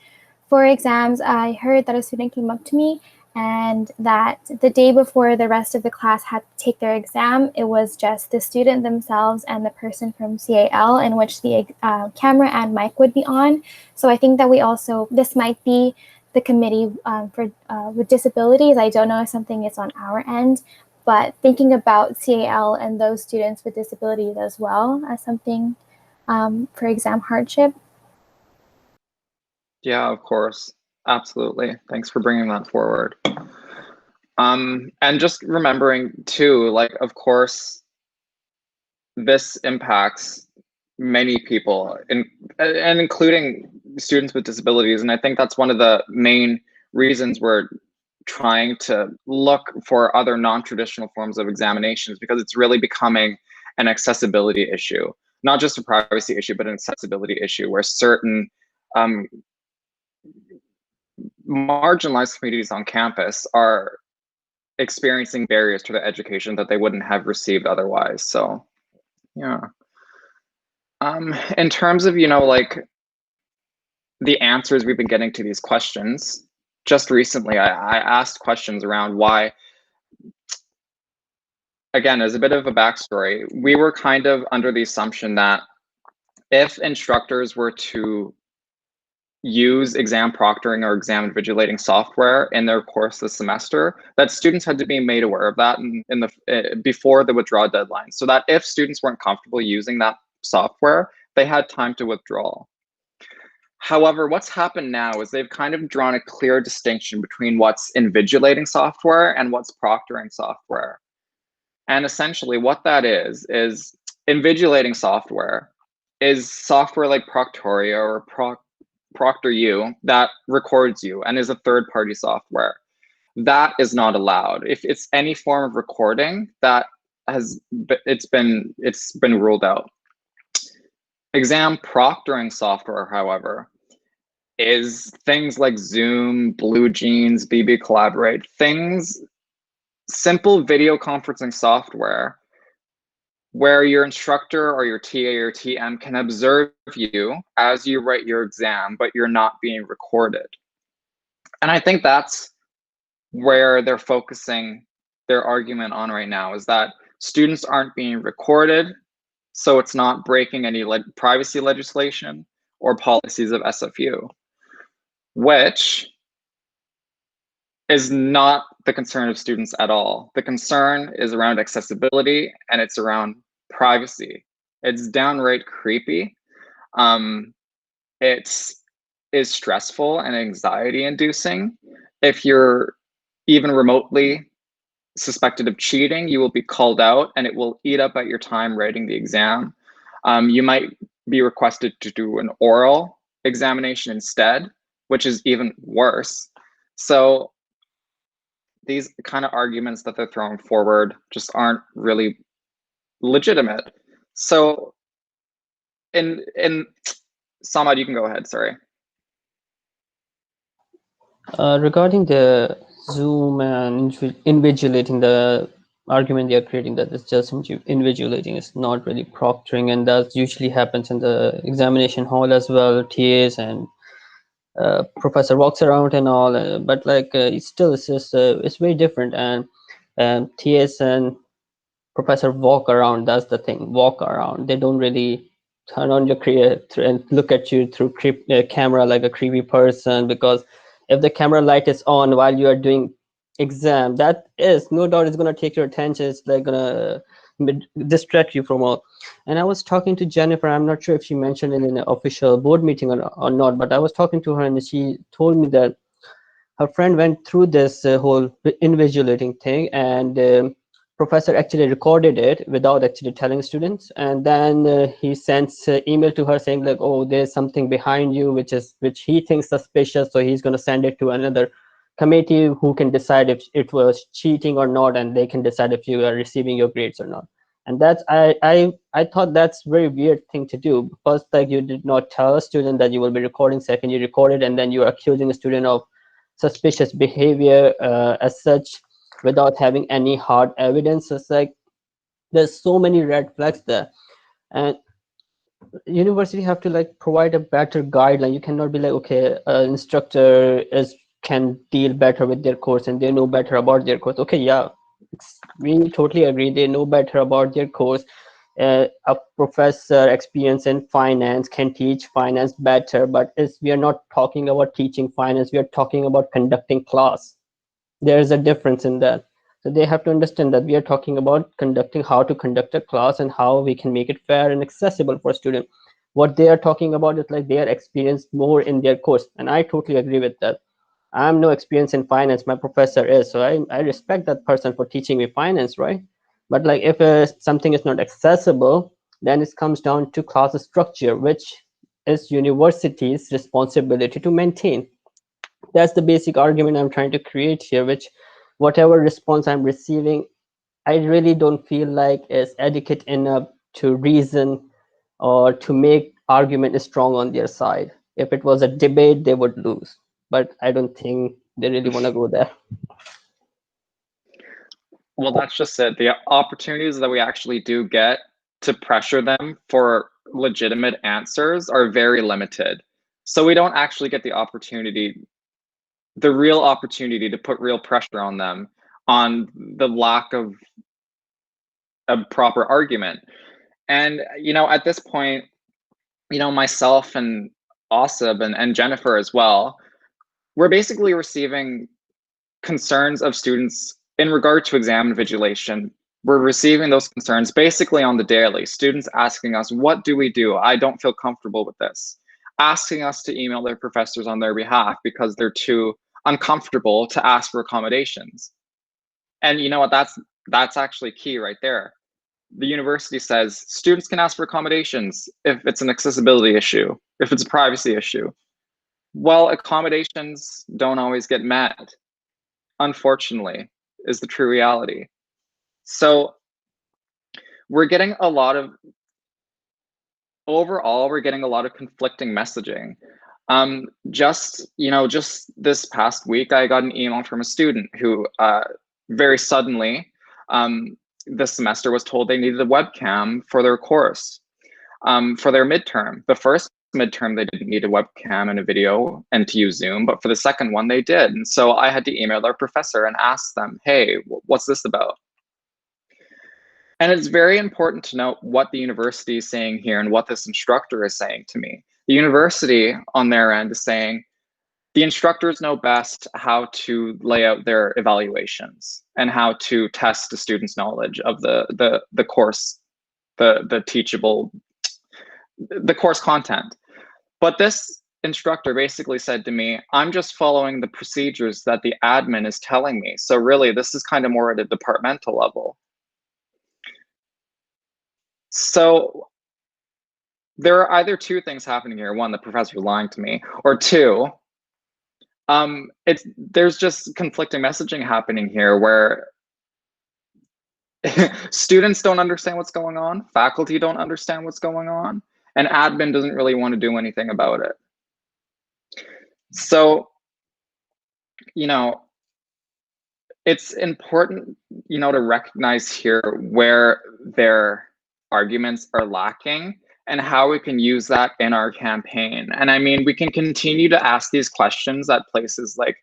for exams. I heard that a student came up to me and that the day before the rest of the class had to take their exam, it was just the student themselves and the person from CAL, in which the camera and mic would be on. So I think that this might be the committee with disabilities. I don't know if something is on our end, but thinking about CAL and those students with disabilities as well as something for exam hardship. Yeah, of course. Absolutely. Thanks for bringing that forward. And just remembering too, like, of course, this impacts many people, and including students with disabilities. And I think that's one of the main reasons we're trying to look for other non-traditional forms of examinations, because it's really becoming an accessibility issue, not just a privacy issue, but an accessibility issue where certain marginalized communities on campus are experiencing barriers to their education that they wouldn't have received otherwise. So yeah. In terms of, like, the answers we've been getting to these questions, just recently I asked questions around why. Again, as a bit of a backstory, we were kind of under the assumption that if instructors were to use exam proctoring or exam invigilating software in their course this semester, that students had to be made aware of that before the withdrawal deadline, so that if students weren't comfortable using that software, they had time to withdraw. However, what's happened now is they've kind of drawn a clear distinction between what's invigilating software and what's proctoring software. And essentially what that is invigilating software is software like Proctorio or ProctorU that records you and is a third-party software. That is not allowed. If it's any form of recording, it's been ruled out. Exam proctoring software, however, is things like Zoom, BlueJeans, BB Collaborate, simple video conferencing software where your instructor or your TA or TM can observe you as you write your exam, but you're not being recorded. And I think that's where they're focusing their argument on right now, is that students aren't being recorded, so it's not breaking any privacy legislation or policies of SFU, which is not the concern of students at all. The concern is around accessibility and it's around privacy. It's downright creepy. It is stressful and anxiety inducing. If you're even remotely suspected of cheating, you will be called out and it will eat up at your time writing the exam. You might be requested to do an oral examination instead, which is even worse. So these kind of arguments that they're throwing forward just aren't really legitimate. So in Samad, you can go ahead, sorry. Regarding the Zoom and invigilating, the argument they are creating that it's just invigilating, it's not really proctoring, and that usually happens in the examination hall as well. TAs and professor walks around and all, but like it's still, it's just it's very different. And TAs and professor walk around, that's the thing, walk around. They don't really turn on your and look at you through camera like a creepy person, because if the camera light is on while you are doing exam, that is no doubt is going to take your attention. It's like gonna distract you from all. And I was talking to Jennifer, I'm not sure if she mentioned it in an official board meeting or not, but I was talking to her and she told me that her friend went through this whole invigilating thing, and professor actually recorded it without actually telling students, and then he sends email to her saying like, oh, there's something behind you which he thinks suspicious, so he's going to send it to another committee who can decide if it was cheating or not, and they can decide if you are receiving your grades or not. And that's I thought that's very weird thing to do. First, like, you did not tell a student that you will be recording. Second, you recorded, and then you're accusing a student of suspicious behavior as such without having any hard evidence. It's like there's so many red flags there, and university have to like provide a better guideline. You cannot be like, okay, instructor can deal better with their course and they know better about their course. Okay, yeah, we totally agree, they know better about their course. A professor experienced in finance can teach finance better, but we are not talking about teaching finance, we are talking about conducting class. There is a difference in that. So they have to understand that we are talking about how to conduct a class and how we can make it fair and accessible for students. What they are talking about is like they are experienced more in their course, and I totally agree with that. I'm no experience in finance, my professor is, so I respect that person for teaching me finance, right? But like if something is not accessible, then it comes down to class structure, which is university's responsibility to maintain. That's the basic argument I'm trying to create here, which whatever response I'm receiving, I really don't feel like is adequate enough to reason or to make argument strong on their side. If it was a debate, they would lose, but I don't think they really want to go there. Well, that's just it. The opportunities that we actually do get to pressure them for legitimate answers are very limited. So we don't actually get the real opportunity to put real pressure on them on the lack of a proper argument. And, at this point, myself and Asib and Jennifer as well, we're basically receiving concerns of students in regard to exam invigilation. We're receiving those concerns basically on the daily. Students asking us, what do we do? I don't feel comfortable with this. Asking us to email their professors on their behalf because they're too uncomfortable to ask for accommodations. And you know what, that's actually key right there. The university says students can ask for accommodations if it's an accessibility issue, if it's a privacy issue. Well, accommodations don't always get met, unfortunately, is the true reality. So we're getting overall, we're getting a lot of conflicting messaging. Just this past week, I got an email from a student who very suddenly this semester was told they needed a webcam for their course, for their midterm. The first midterm, they didn't need a webcam and a video and to use Zoom, but for the second one, they did. And so I had to email their professor and ask them, hey, what's this about? And it's very important to note what the university is saying here and what this instructor is saying to me. The university on their end is saying, the instructors know best how to lay out their evaluations and how to test the student's knowledge of the course, the teachable, the course content. But this instructor basically said to me, I'm just following the procedures that the admin is telling me. So really, this is kind of more at a departmental level. So there are either two things happening here. One, the professor is lying to me, or two, there's just conflicting messaging happening here where students don't understand what's going on, faculty don't understand what's going on, and admin doesn't really want to do anything about it. So, you know, it's important, you know, to recognize here where their arguments are lacking and how we can use that in our campaign. And I mean, we can continue to ask these questions at places like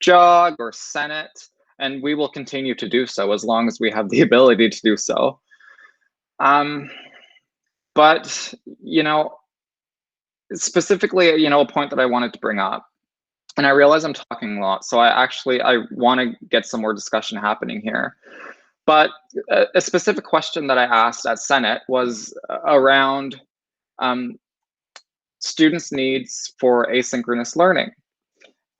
JOG or Senate, and we will continue to do so as long as we have the ability to do so. But, you know, specifically, you know, a point that I wanted to bring up, and I realize I'm talking a lot, so I want to get some more discussion happening here. But a specific question that I asked at Senate was around students' needs for asynchronous learning.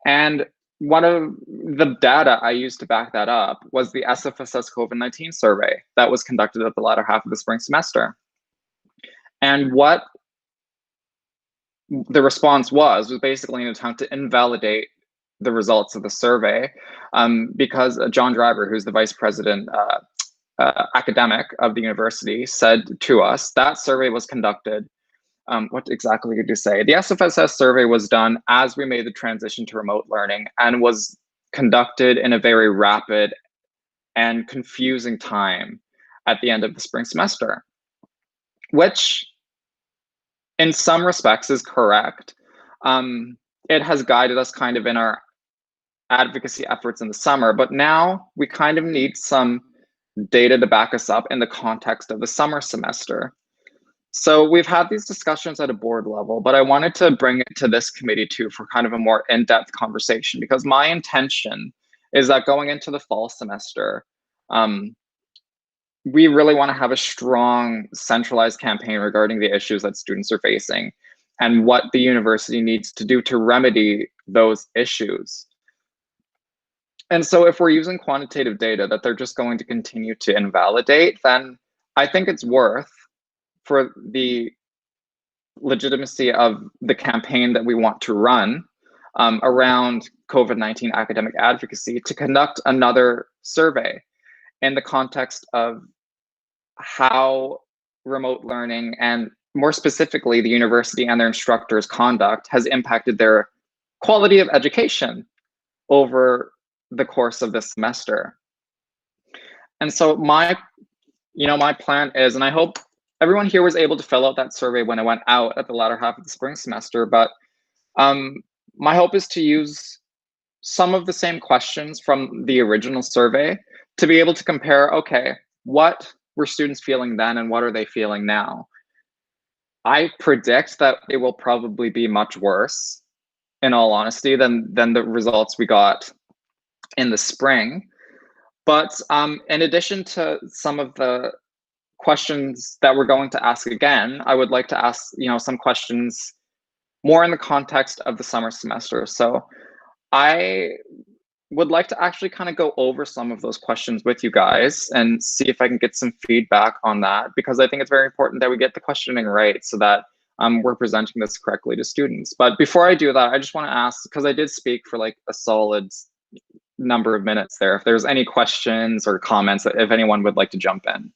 And one of the data I used to back that up was the SFSS COVID-19 survey that was conducted at the latter half of the spring semester. And what the response was basically an attempt to invalidate the results of the survey, because John Driver, who's the vice president academic of the university, said to us that survey was conducted. What exactly did you say? The SFSS survey was done as we made the transition to remote learning and was conducted in a very rapid and confusing time at the end of the spring semester, which in some respects is correct. It has guided us kind of in our advocacy efforts in the summer, but now we kind of need some data to back us up in the context of the summer semester. So we've had these discussions at a board level, but I wanted to bring it to this committee too for kind of a more in-depth conversation, because my intention is that going into the fall semester, we really want to have a strong centralized campaign regarding the issues that students are facing and what the university needs to do to remedy those issues. And so if we're using quantitative data that they're just going to continue to invalidate, then I think it's worth, for the legitimacy of the campaign that we want to run around COVID-19 academic advocacy, to conduct another survey in the context of how remote learning, and more specifically the university and their instructors' conduct, has impacted their quality of education over the course of this semester. And so my plan is, and I hope everyone here was able to fill out that survey when it went out at the latter half of the spring semester, but my hope is to use some of the same questions from the original survey to be able to compare, okay, what were students feeling then and what are they feeling now? I predict that it will probably be much worse, in all honesty, than the results we got in the spring. But in addition to some of the questions that we're going to ask again, I would like to ask, you know, some questions more in the context of the summer semester. So I would like to actually kind of go over some of those questions with you guys and see if I can get some feedback on that, because I think it's very important that we get the questioning right so that we're presenting this correctly to students. But before I do that, I just want to ask, because I did speak for like a solid number of minutes there, if there's any questions or comments, if anyone would like to jump in.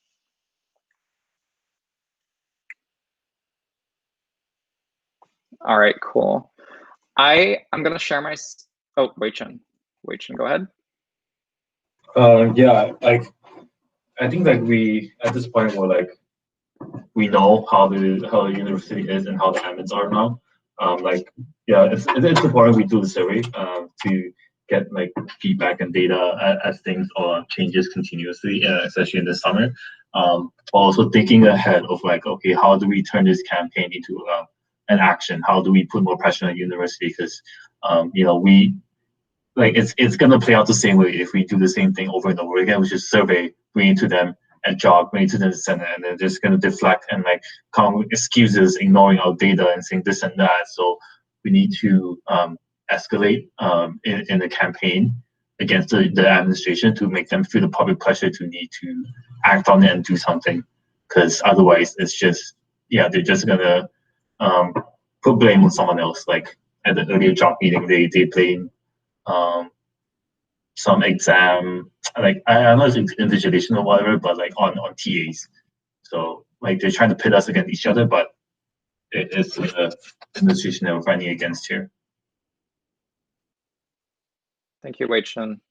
All right, cool. I'm going to share my, oh, Wei-Chen, go ahead. Yeah, like I think like we at this point we're like we know how the university is and how the admins are now. Like yeah, it's important we do the survey to get like feedback and data as things or changes continuously, especially in the summer. Also thinking ahead of like, okay, how do we turn this campaign into an action? How do we put more pressure on the university? Because you know, we like it's gonna play out the same way if we do the same thing over and over again, which is survey, bring it to them and job, bring it to the center, and they're just gonna deflect and like come with excuses, ignoring our data and saying this and that. So we need to escalate in the campaign against the administration to make them feel the public pressure to need to act on it and do something. Because otherwise it's just, yeah, they're just gonna put blame on someone else. Like at the earlier job meeting, they blame some exam, like I don't know if it's invigilation or whatever, but like on TAs. So like they're trying to pit us against each other, but it's the administration that we're fighting against here. Thank you, Wei Chen.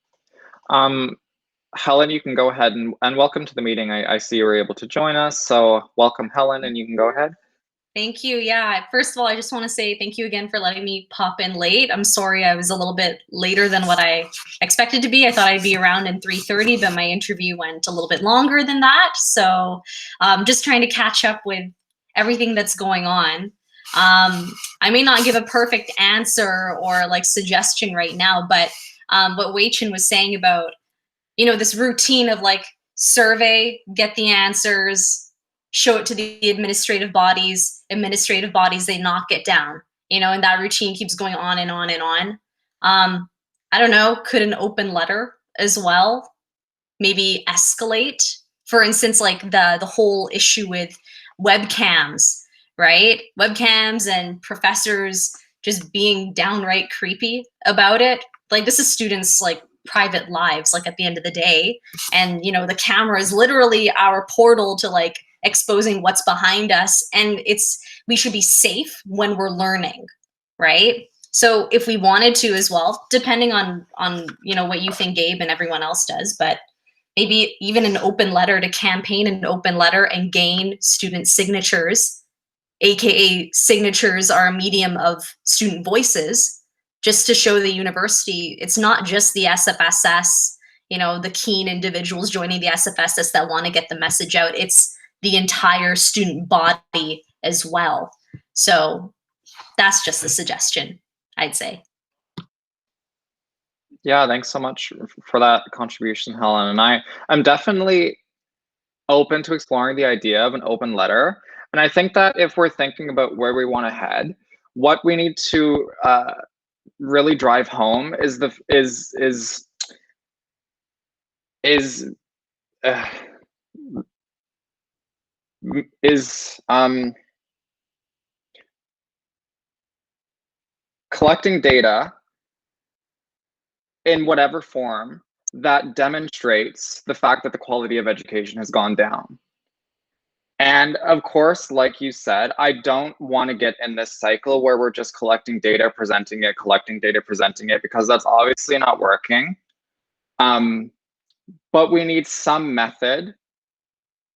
Helen, you can go ahead and welcome to the meeting. I see you were able to join us, so welcome, Helen, and you can go ahead. Thank you. Yeah, first of all, I just want to say thank you again for letting me pop in late. I'm sorry I was a little bit later than what I expected to be. I thought I'd be around in 3:30, but my interview went a little bit longer than that. So just trying to catch up with everything that's going on. I may not give a perfect answer or like suggestion right now, but what Wei Chen was saying about, you know, this routine of like survey, get the answers, show it to the administrative bodies, they knock it down, you know, and that routine keeps going on and on and on. I don't know, could an open letter as well maybe escalate? For instance, like the whole issue with webcams, right? Webcams and professors just being downright creepy about it. Like this is students' like private lives, like at the end of the day. And, you know, the camera is literally our portal to like exposing what's behind us, and we should be safe when we're learning, right? So if we wanted to as well, depending on you know what you think Gabe and everyone else does, but maybe even an open letter to campaign an open letter and gain student signatures, aka signatures are a medium of student voices, just to show the university it's not just the SFSS, you know, the keen individuals joining the SFSS that want to get the message out. It's the entire student body as well. So that's just a suggestion, I'd say. Yeah, thanks so much for that contribution, Helen. And I'm definitely open to exploring the idea of an open letter. And I think that if we're thinking about where we want to head, what we need to really drive home is collecting data in whatever form that demonstrates the fact that the quality of education has gone down. And of course, like you said, I don't want to get in this cycle where we're just collecting data, presenting it, collecting data, presenting it, because that's obviously not working. But we need some method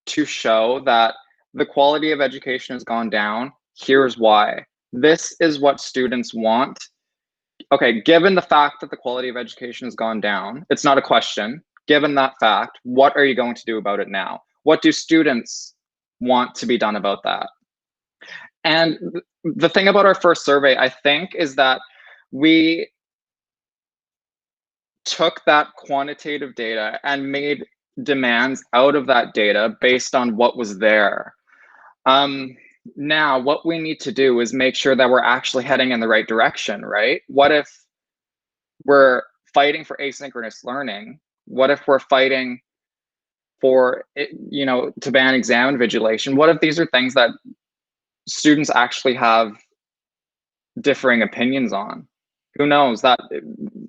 to show that the quality of education has gone down. Here's why. This is what students want. Okay, given the fact that the quality of education has gone down, it's not a question. Given that fact, what are you going to do about it now? What do students want to be done about that? And the thing about our first survey, I think, is that we took that quantitative data and made demands out of that data based on what was there. Now, what we need to do is make sure that we're actually heading in the right direction, right? What if we're fighting for asynchronous learning? What if we're fighting for, you know, to ban exam invigilation? What if these are things that students actually have differing opinions on? Who knows? That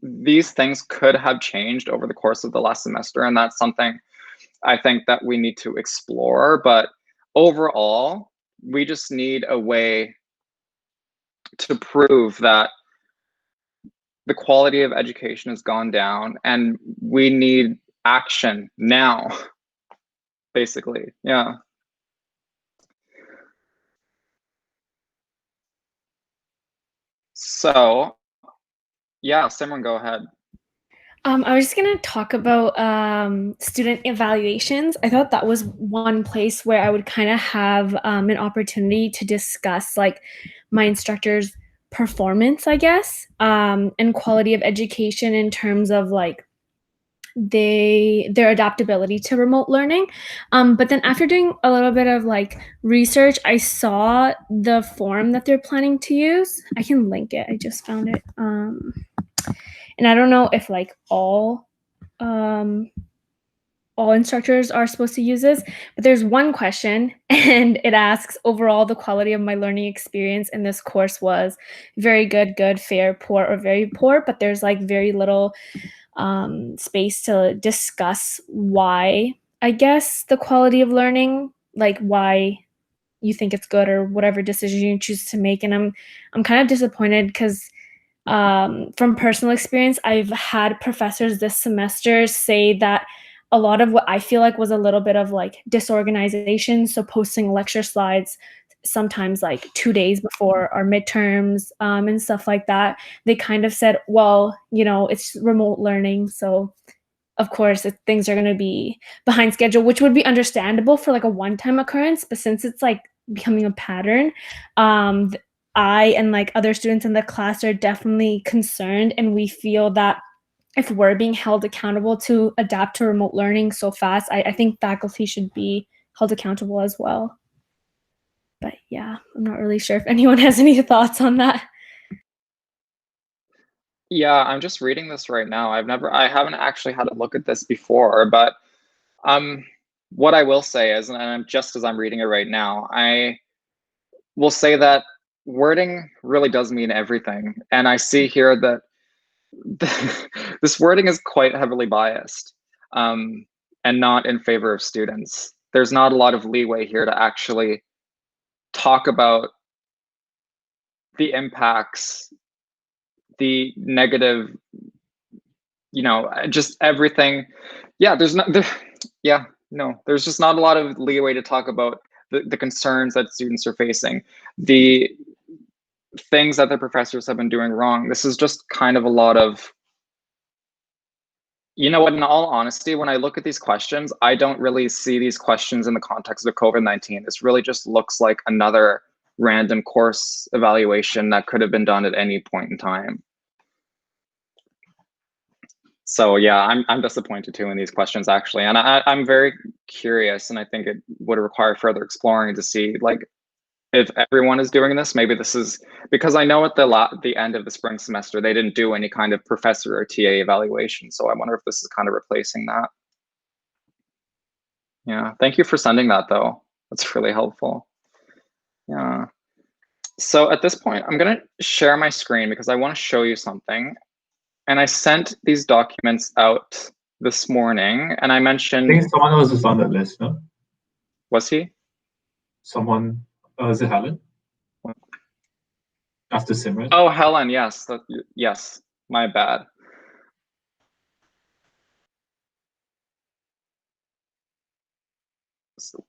these things could have changed over the course of the last semester, and that's something I think that we need to explore. But overall, we just need a way to prove that the quality of education has gone down, and we need action now. basically. Yeah. So, yeah, Simran, go ahead. I was just going to talk about student evaluations. I thought that was one place where I would kind of have an opportunity to discuss like my instructor's performance, I guess, and quality of education in terms of like their adaptability to remote learning. But then after doing a little bit of like research, I saw the form that they're planning to use. I can link it. I just found it. And I don't know if like all instructors are supposed to use this, but there's one question and it asks, overall, the quality of my learning experience in this course was very good, good, fair, poor, or very poor, but there's like very little space to discuss why, I guess, the quality of learning, like why you think it's good or whatever decision you choose to make. And I'm kind of disappointed because from personal experience, I've had professors this semester say that a lot of what I feel like was a little bit of like disorganization. So posting lecture slides sometimes like 2 days before our midterms and stuff like that. They kind of said, well, you know, it's remote learning. So of course, things are going to be behind schedule, which would be understandable for like a one-time occurrence. But since it's like becoming a pattern, I and like other students in the class are definitely concerned, and we feel that if we're being held accountable to adapt to remote learning so fast, I think faculty should be held accountable as well. But yeah, I'm not really sure if anyone has any thoughts on that. Yeah, I'm just reading this right now. I haven't actually had a look at this before, but what I will say is, and just as I'm reading it right now, I will say that wording really does mean everything. And I see here that this wording is quite heavily biased and not in favor of students. There's not a lot of leeway here to actually talk about the impacts, the negative, you know, just everything. Yeah, there's just not a lot of leeway to talk about the concerns that students are facing, the things that the professors have been doing wrong. This is just kind of a lot of, you know what, in all honesty, when I look at these questions, I don't really see these questions in the context of COVID-19. This really just looks like another random course evaluation that could have been done at any point in time. So yeah, I'm disappointed too in these questions actually, and I'm very curious, and I think it would require further exploring to see like if everyone is doing this. Maybe this is because I know at the end of the spring semester they didn't do any kind of professor or TA evaluation, so I wonder if this is kind of replacing that. Yeah, thank you for sending that though. That's really helpful. Yeah. So at this point, I'm gonna share my screen because I want to show you something. And I sent these documents out this morning, and I mentioned. I think someone else is on the list, no? Was he? Someone, is it Helen? After Simran? Oh, Helen, yes. Yes, my bad.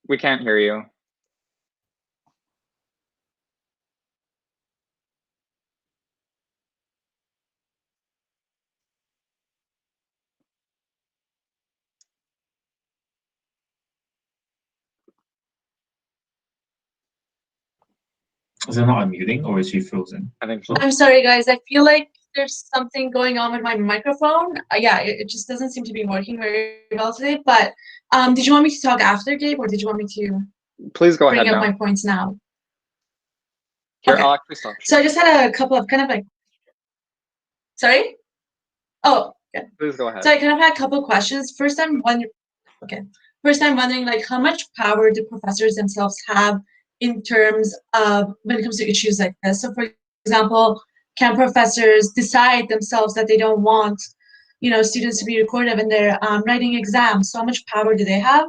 We can't hear you. Is it not unmuting, or is she frozen? I think so. I'm sorry, guys. I feel like there's something going on with my microphone. Yeah, it just doesn't seem to be working very well today. But did you want me to talk after, Gabe, or did you want me to Please go ahead bring up now. my points now? Here, Okay. I'll actually stop. So I just had a couple of kind of like, sorry? Oh, okay. Please go ahead. So I kind of had a couple of questions. First, I'm wondering like how much power do professors themselves have in terms of when it comes to issues like this? So for example, can professors decide themselves that they don't want, you know, students to be recorded when they're writing exams? So how much power do they have?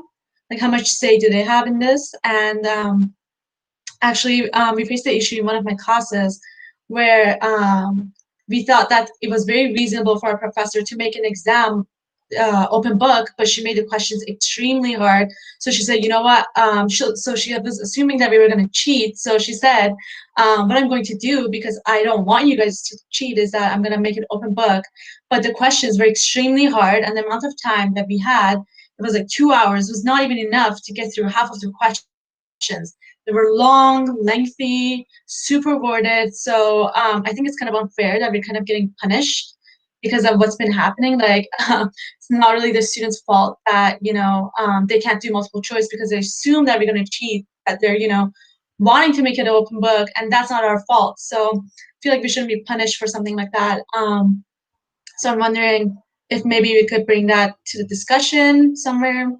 Like how much say do they have in this? And actually, we faced the issue in one of my classes where we thought that it was very reasonable for a professor to make an exam open book, but she made the questions extremely hard. So she said, you know what? So she was assuming that we were going to cheat. So she said, what I'm going to do, because I don't want you guys to cheat, is that I'm going to make an open book. But the questions were extremely hard, and the amount of time that we had, it was like 2 hours, was not even enough to get through half of the questions. They were long, lengthy, super worded. So I think it's kind of unfair that we're kind of getting punished because of what's been happening. Like, it's not really the students' fault that, you know, they can't do multiple choice because they assume that we're going to cheat, that they're, you know, wanting to make it an open book, and that's not our fault. So I feel like we shouldn't be punished for something like that. So I'm wondering if maybe we could bring that to the discussion somewhere.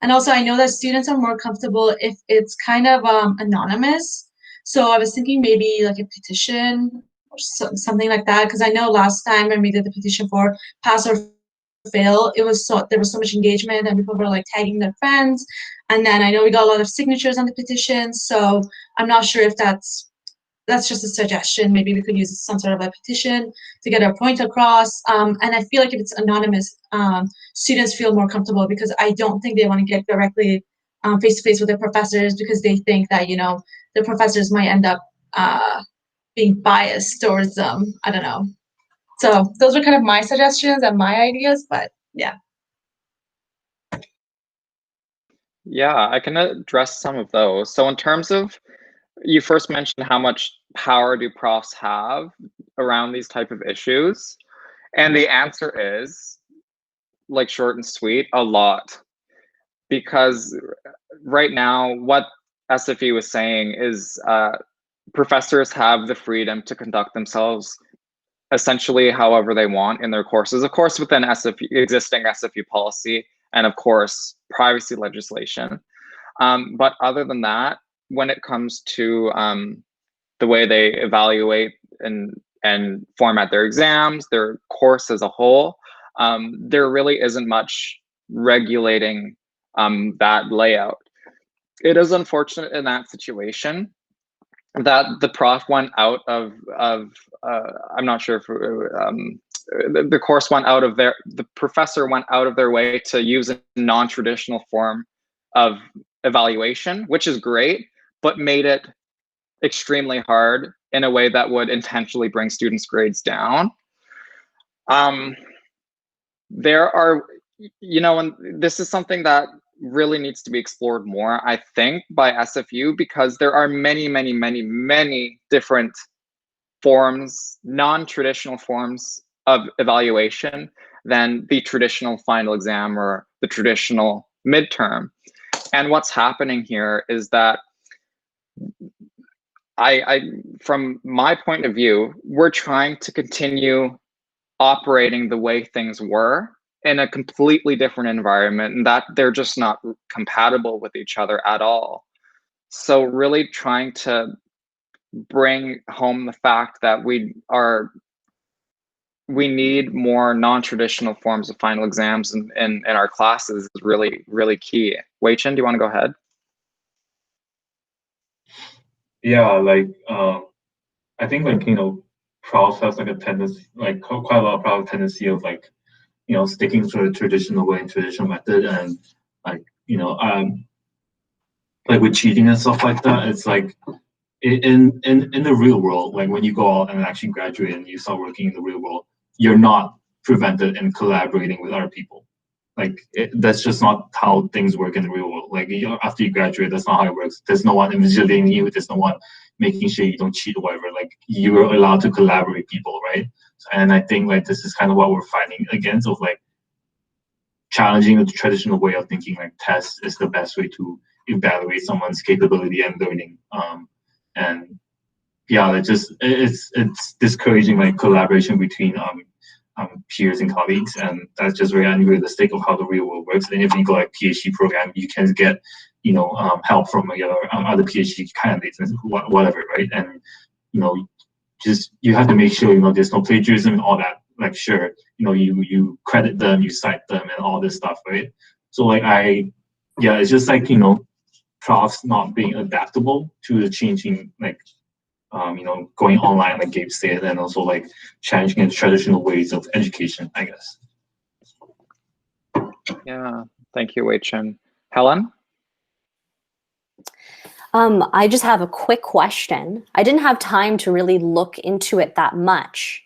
And also, I know that students are more comfortable if it's kind of anonymous. So I was thinking maybe like a petition or something like that, because I know last time when we did the petition for pass or fail, there was so much engagement and people were like tagging their friends. And then I know we got a lot of signatures on the petition. So I'm not sure if that's just a suggestion. Maybe we could use some sort of a petition to get our point across. And I feel like if it's anonymous, students feel more comfortable, because I don't think they want to get directly face to face with their professors, because they think that, you know, the professors might end up being biased towards them. I don't know. So those are kind of my suggestions and my ideas, but yeah. Yeah, I can address some of those. So in terms of, you first mentioned how much power do profs have around these type of issues? And the answer is, like, short and sweet, a lot. Because right now, what SFE was saying is professors have the freedom to conduct themselves essentially however they want in their courses, of course, within existing SFE policy and, of course, privacy legislation. But other than that, when it comes to the way they evaluate and format their exams, their course as a whole, there really isn't much regulating that layout. It is unfortunate in that situation that the prof went out of I'm not sure if the course went out of the professor went out of their way to use a non-traditional form of evaluation, which is great, but made it extremely hard in a way that would intentionally bring students' grades down. There are, you know, and this is something that really needs to be explored more, I think, by SFU, because there are many, many, many, many different forms, non-traditional forms of evaluation than the traditional final exam or the traditional midterm. And what's happening here is that from my point of view, we're trying to continue operating the way things were in a completely different environment, and that they're just not compatible with each other at all. So really trying to bring home the fact that we need more non-traditional forms of final exams in our classes is really, really key. Wei Chen, do you want to go ahead? Yeah, like I think, like, you know, profs has like a tendency, like quite a lot of prof tendency of, like, you know, sticking to the traditional way and traditional method, and, like, you know, like with cheating and stuff like that. It's like in the real world, like when you go out and actually graduate and you start working in the real world, you're not prevented in collaborating with other people. Like that's just not how things work in the real world. Like, you know, after you graduate, that's not how it works. There's no one invigilating you. There's no one making sure you don't cheat or whatever. Like, you're allowed to collaborate people, right? And I think, like, this is kind of what we're fighting against, of like challenging the traditional way of thinking, like tests is the best way to evaluate someone's capability and learning. And yeah, it's discouraging like collaboration between peers and colleagues, and that's just very unrealistic of how the real world works. And if you go like PhD program, you can get, you know, help from other PhD candidates and whatever, right? And, you know, just you have to make sure, you know, there's no plagiarism and all that. Like, sure, you know, you credit them, you cite them, and all this stuff, right? So like it's just like, you know, profs not being adaptable to the changing, like, you know, going online, like Gabe said, and also like challenging the traditional ways of education, I guess. Yeah, thank you, Wei Chen. Helen? I just have a quick question. I didn't have time to really look into it that much.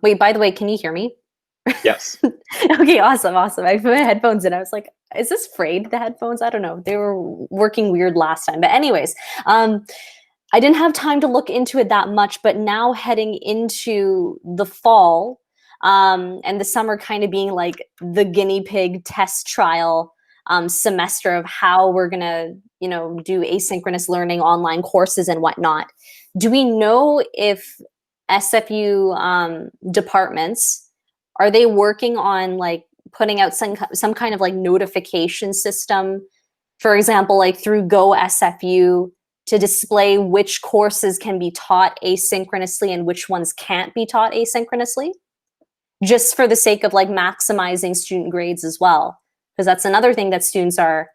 Wait, by the way, can you hear me? Yes. Okay, awesome. I put my headphones in. I was like, is this frayed, the headphones? I don't know. They were working weird last time. But anyways, I didn't have time to look into it that much, but now heading into the fall and the summer kind of being like the guinea pig test trial semester of how we're gonna, do asynchronous learning, online courses and whatnot. Do we know if SFU departments, are they working on like putting out some kind of like notification system, for example, like through Go SFU, to display which courses can be taught asynchronously and which ones can't be taught asynchronously, just for the sake of like maximizing student grades as well? Because that's another thing that students are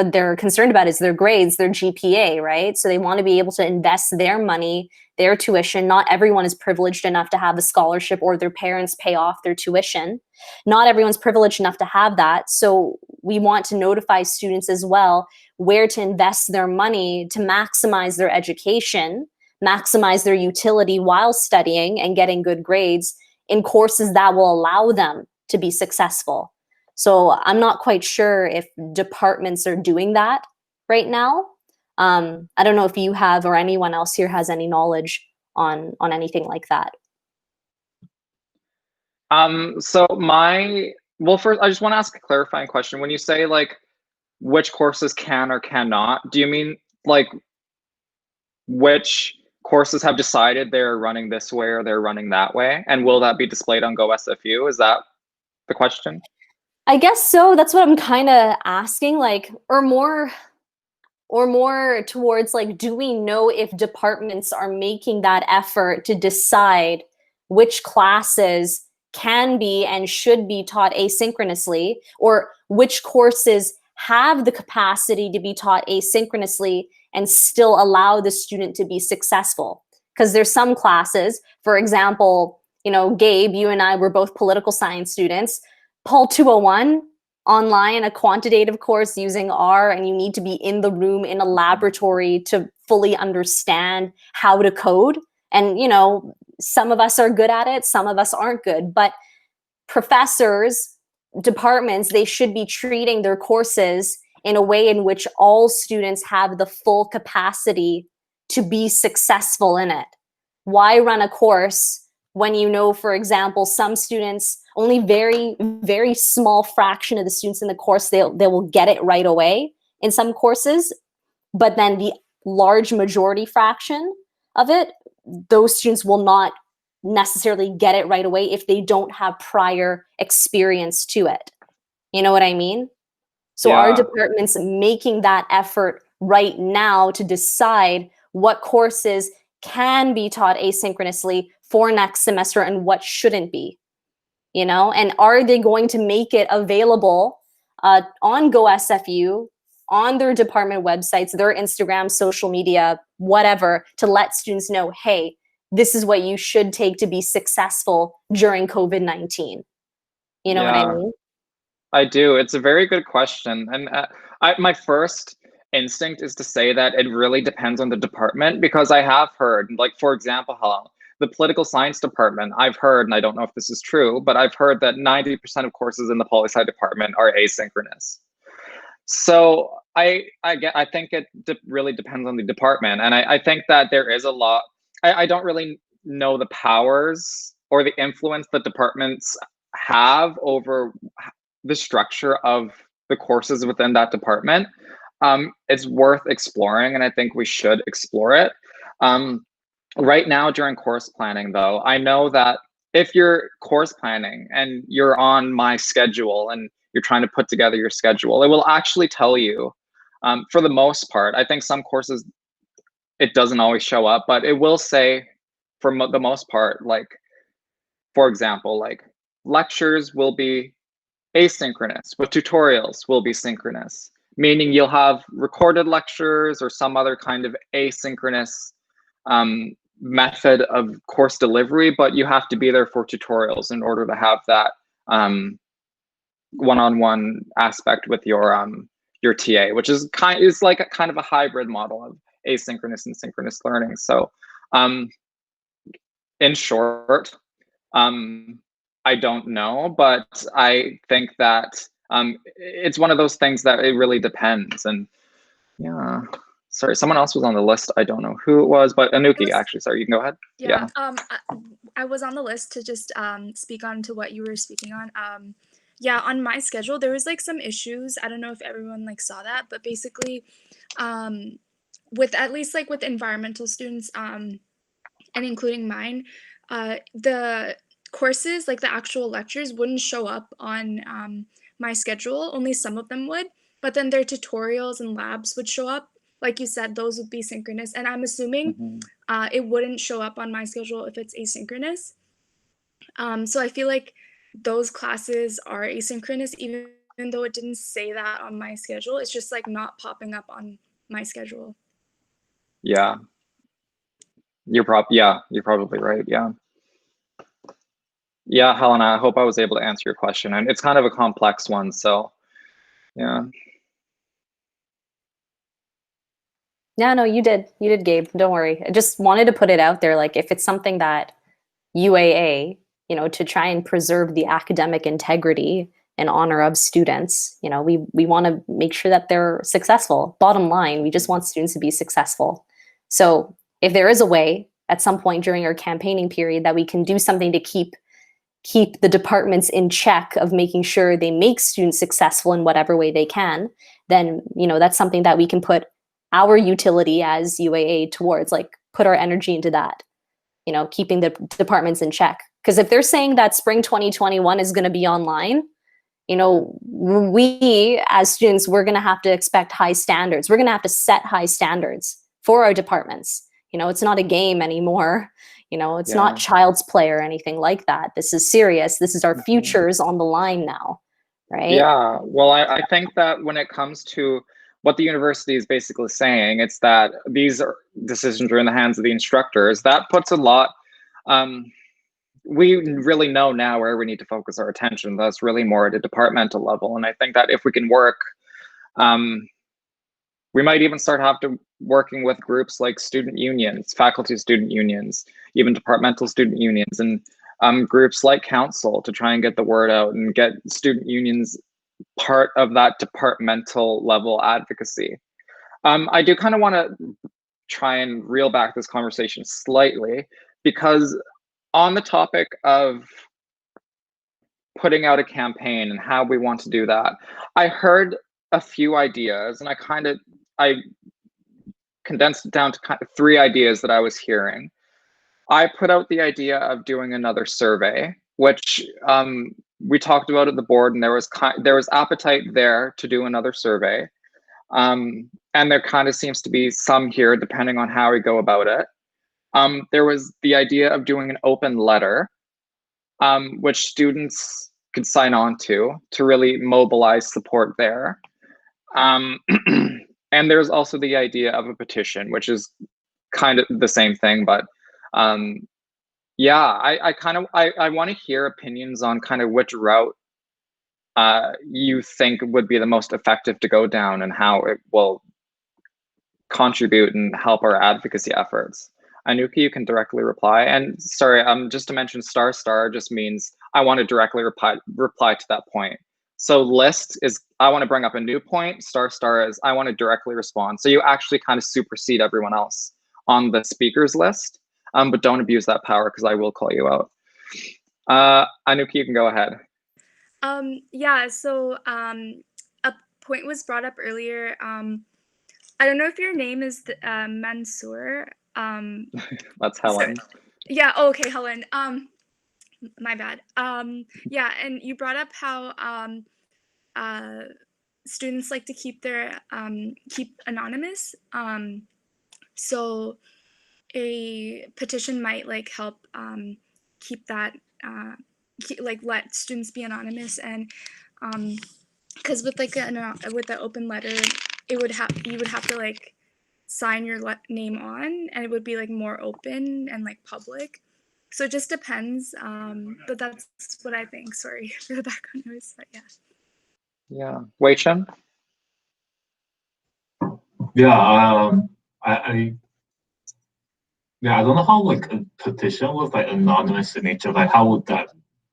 they're concerned about, is their grades, their GPA, right? So they want to be able to invest their money, their tuition. Not everyone is privileged enough to have a scholarship or their parents pay off their tuition. Not everyone's privileged enough to have that. So we want to notify students as well where to invest their money to maximize their education, maximize their utility while studying and getting good grades in courses that will allow them to be successful. So I'm not quite sure if departments are doing that right now. I don't know if you have, or anyone else here has any knowledge on anything like that. Well, first, I just want to ask a clarifying question. When you say like which courses can or cannot, do you mean like which courses have decided they're running this way or they're running that way? And will that be displayed on Go SFU? Is that the question? I guess so. That's what I'm kind of asking, like, or more towards like, do we know if departments are making that effort to decide which classes can be and should be taught asynchronously, or which courses have the capacity to be taught asynchronously and still allow the student to be successful? Because there's some classes, for example, Gabe, you and I were both political science students. Paul 201 online, a quantitative course using R, and you need to be in the room in a laboratory to fully understand how to code. And, some of us are good at it, some of us aren't good, but professors, departments, they should be treating their courses in a way in which all students have the full capacity to be successful in it. Why run a course when for example, some students, only very, very small fraction of the students in the course, they will get it right away in some courses, but then the large majority fraction of it, those students will not necessarily get it right away if they don't have prior experience to it. You know what I mean? So Yeah. Our department's making that effort right now to decide what courses can be taught asynchronously for next semester and what shouldn't be, and are they going to make it available on Go SFU, on their department websites, their Instagram, social media, whatever, to let students know, hey, this is what you should take to be successful during COVID-19. You know what I mean? I do. It's a very good question. And my first instinct is to say that it really depends on the department, because I have heard, like, for example, the political science department, I've heard, and I don't know if this is true, but I've heard that 90% of courses in the poli-sci department are asynchronous. So I think it really depends on the department. And I think that there is a lot, I don't really know the powers or the influence that departments have over the structure of the courses within that department. It's worth exploring, and I think we should explore it. Right now during course planning, though, I know that if you're course planning and you're on my schedule and you're trying to put together your schedule, it will actually tell you, for the most part. I think some courses, it doesn't always show up, but it will say for the most part, like, for example, like lectures will be asynchronous, but tutorials will be synchronous, meaning you'll have recorded lectures or some other kind of asynchronous method of course delivery, but you have to be there for tutorials in order to have that one-on-one aspect with your TA, which is like a kind of a hybrid model of asynchronous and synchronous learning. So in short, I don't know, but I think that it's one of those things that it really depends. And yeah, sorry, someone else was on the list. I don't know who it was, but Anuki, actually, sorry, you can go ahead. Yeah. I was on the list to just speak on to what you were speaking on. Yeah, on my schedule, there was like some issues. I don't know if everyone like saw that, but basically, with at least like with environmental students, and including mine, the courses, like the actual lectures, wouldn't show up on my schedule. Only some of them would, but then their tutorials and labs would show up. Like you said, those would be synchronous, and I'm assuming it wouldn't show up on my schedule if it's asynchronous. So I feel like those classes are asynchronous, even though it didn't say that on my schedule. It's just like not popping up on my schedule. Yeah. You're probably right. Yeah. Yeah, Helena, I hope I was able to answer your question. And it's kind of a complex one, so yeah. Yeah, no, you did, Gabe. Don't worry. I just wanted to put it out there, like if it's something that UAA, you know, to try and preserve the academic integrity and honor of students, you know, we want to make sure that they're successful. Bottom line, we just want students to be successful. So if there is a way at some point during our campaigning period that we can do something to keep the departments in check of making sure they make students successful in whatever way they can, then, you know, that's something that we can put our utility as UAA towards, like put our energy into that, you know, keeping the departments in check. Because if they're saying that spring 2021 is going to be online, you know, we as students, we're going to have to expect high standards. We're going to have to set high standards for our departments. You know, it's not a game anymore. You know, it's not child's play or anything like that. This is serious. This is our futures on the line now, right? Yeah, well, I think that when it comes to what the university is basically saying, it's that these decisions are in the hands of the instructors. That puts a lot, we really know now where we need to focus our attention. That's really more at a departmental level. And I think that if we can work, we might even start working with groups like student unions, faculty student unions, even departmental student unions, and groups like council to try and get the word out and get student unions part of that departmental level advocacy. I do kind of want to try and reel back this conversation slightly, because on the topic of putting out a campaign and how we want to do that, I heard a few ideas, and I condensed it down to kind of 3 ideas that I was hearing. I put out the idea of doing another survey, which we talked about at the board, and there was appetite there to do another survey. And there kind of seems to be some here, depending on how we go about it. There was the idea of doing an open letter, which students could sign on to really mobilize support there. And there's also the idea of a petition, which is kind of the same thing, but yeah, I want to hear opinions on kind of which route you think would be the most effective to go down and how it will contribute and help our advocacy efforts. Anuki, you can directly reply. And sorry, just to mention, star just means I want to directly reply to that point. So list is I want to bring up a new point. Star is I want to directly respond. So you actually kind of supersede everyone else on the speakers list. But don't abuse that power, because I will call you out. Anuki, you can go ahead. Yeah, so a point was brought up earlier. I don't know if your name is Mansoor. That's Helen. Yeah, oh, okay, Helen. My bad. Yeah, and you brought up how students like to keep their keep anonymous. So a petition might like help keep that like let students be anonymous, and because with like with the open letter, you would have to like sign your name on, and it would be like more open and like public. So it just depends, but that's what I think. Sorry for the background noise, but yeah. Yeah, Wei Chen? Yeah, I yeah, I don't know how like a petition with like anonymous signature, like how would that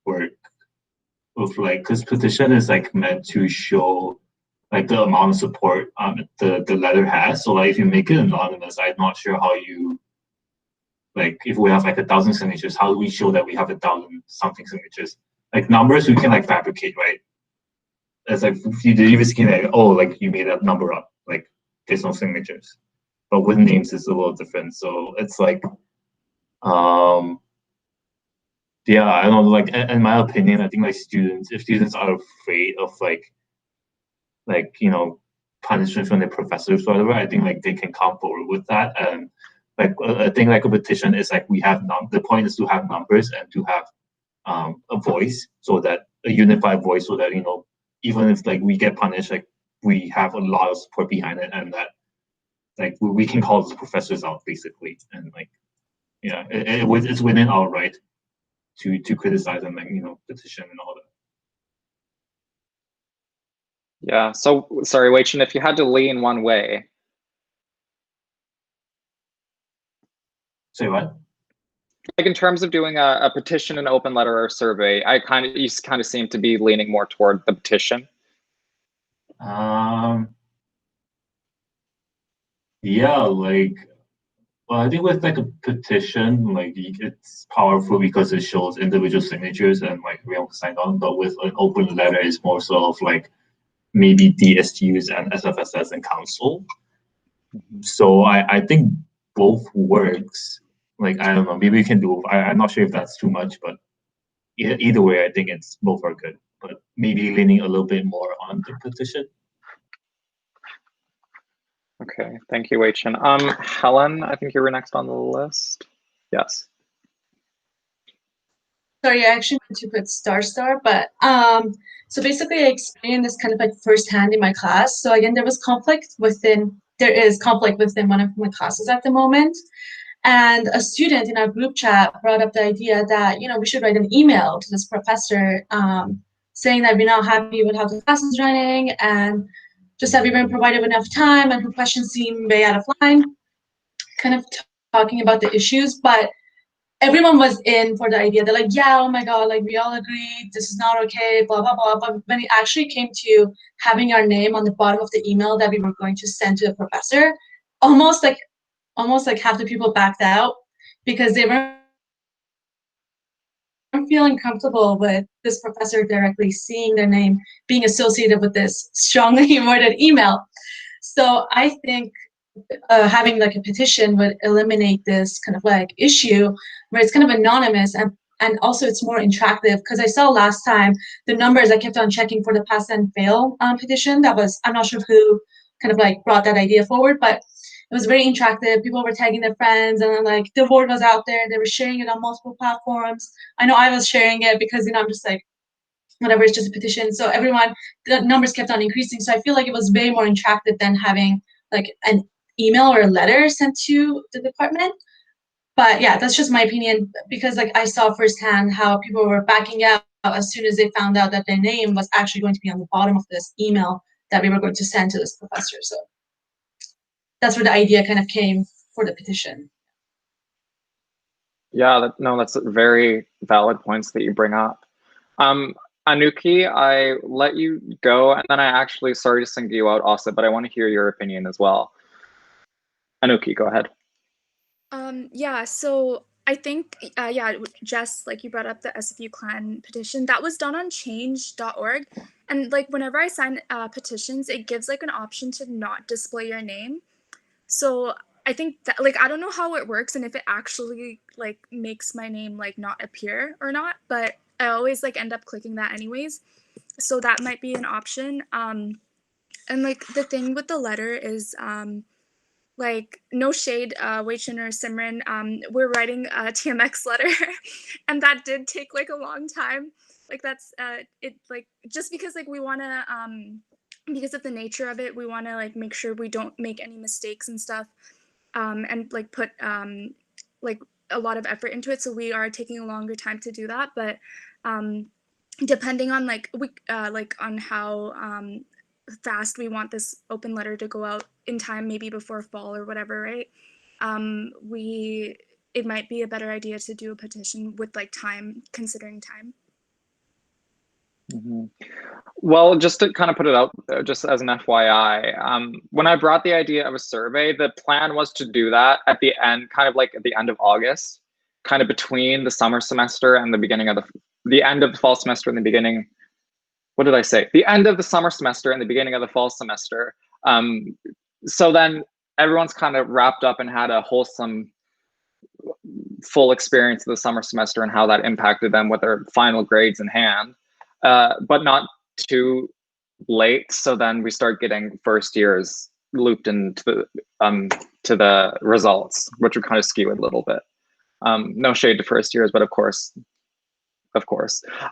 work? With like, because petition is like meant to show like the amount of support the letter has. So like if you make it anonymous, I'm not sure how you like if we have like 1,000 signatures, how do we show that we have 1,000 something signatures? Like numbers we can like fabricate, right? It's like you just can like, oh, like you made that number up, like there's no signatures. But with names it's a little different. So it's like yeah, I don't know, like in my opinion, I think like if students are afraid of like you know punishment from their professors or whatever, I think like they can come forward with that. And like I think like a petition is like we have the point is to have numbers and to have a voice, so that a unified voice, so that you know even if like we get punished, like we have a lot of support behind it, and that like we can call the professors out basically. And like yeah, it's within our right to criticize and like you know petition and all that. Yeah, so sorry, Wei Chen, if you had to lean one way. Say what? Like in terms of doing a petition, an open letter, or a survey, you kind of seem to be leaning more toward the petition. Yeah, like well, I think with like a petition, like it's powerful because it shows individual signatures and like we all signed on. But with an open letter, it's more sort of like maybe DSTUs and SFSS and council. So I think both works. Like I don't know, maybe we can do. I'm not sure if that's too much, but either way, I think it's both are good. But maybe leaning a little bit more on the petition. Okay, thank you, Wei Chen. Helen, I think you were next on the list. Yes. Sorry, I actually meant to put star, but so basically I experienced this kind of like firsthand in my class. So again, there is conflict within one of my classes at the moment. And a student in our group chat brought up the idea that, you know, we should write an email to this professor saying that we're not happy with how the class is running and just that we weren't provided enough time and her questions seem way out of line, kind of talking about the issues. But everyone was in for the idea. They're like, yeah, oh my God, like we all agreed, this is not okay, blah, blah, blah. But when it actually came to having our name on the bottom of the email that we were going to send to the professor, almost like half the people backed out because they weren't feeling comfortable with this professor directly seeing their name being associated with this strongly worded email. So I think having like a petition would eliminate this kind of like issue where it's kind of anonymous and also it's more interactive, because I saw last time the numbers I kept on checking for the pass and fail petition. That was, I'm not sure who kind of like brought that idea forward, but it was very interactive. People were tagging their friends, and then like the board was out there. They were sharing it on multiple platforms. I know I was sharing it because, you know, I'm just like, whatever, it's just a petition. So everyone, the numbers kept on increasing. So I feel like it was way more interactive than having like an email or a letter sent to the department. But yeah, that's just my opinion, because like I saw firsthand how people were backing out as soon as they found out that their name was actually going to be on the bottom of this email that we were going to send to this professor. So that's where the idea kind of came for the petition. Yeah, that's very valid points that you bring up. Anuki, I let you go, and then I actually, sorry to single you out also, but I want to hear your opinion as well. Anuki, go ahead. Yeah, so I think, yeah, Jess, like you brought up the SFU clan petition, that was done on change.org. And like whenever I sign petitions, it gives like an option to not display your name. So I think that, like, I don't know how it works and if it actually like makes my name like not appear or not, but I always like end up clicking that anyways. So that might be an option. And like the thing with the letter is, like, no shade, Wei Chen or Simran, we're writing a TMX letter and that did take like a long time. Like that's it, like just because like we want to because of the nature of it, we want to like make sure we don't make any mistakes and stuff, and like put like a lot of effort into it, so we are taking a longer time to do that. But depending on like on how fast we want this open letter to go out in time, maybe before fall or whatever, right? It might be a better idea to do a petition with like time, considering time. Mm-hmm. Well, just to kind of put it out, just as an FYI, when I brought the idea of a survey, the plan was to do that at the end, kind of like at the end of August, kind of between the summer semester and the beginning of the end of the fall semester and the beginning, what did I say? The end of the summer semester and the beginning of the fall semester. So then everyone's kind of wrapped up and had a wholesome, full experience of the summer semester and how that impacted them with their final grades in hand, but not too late. So then we start getting first years looped into the results, which would kind of skew it a little bit. No shade to first years, but of course.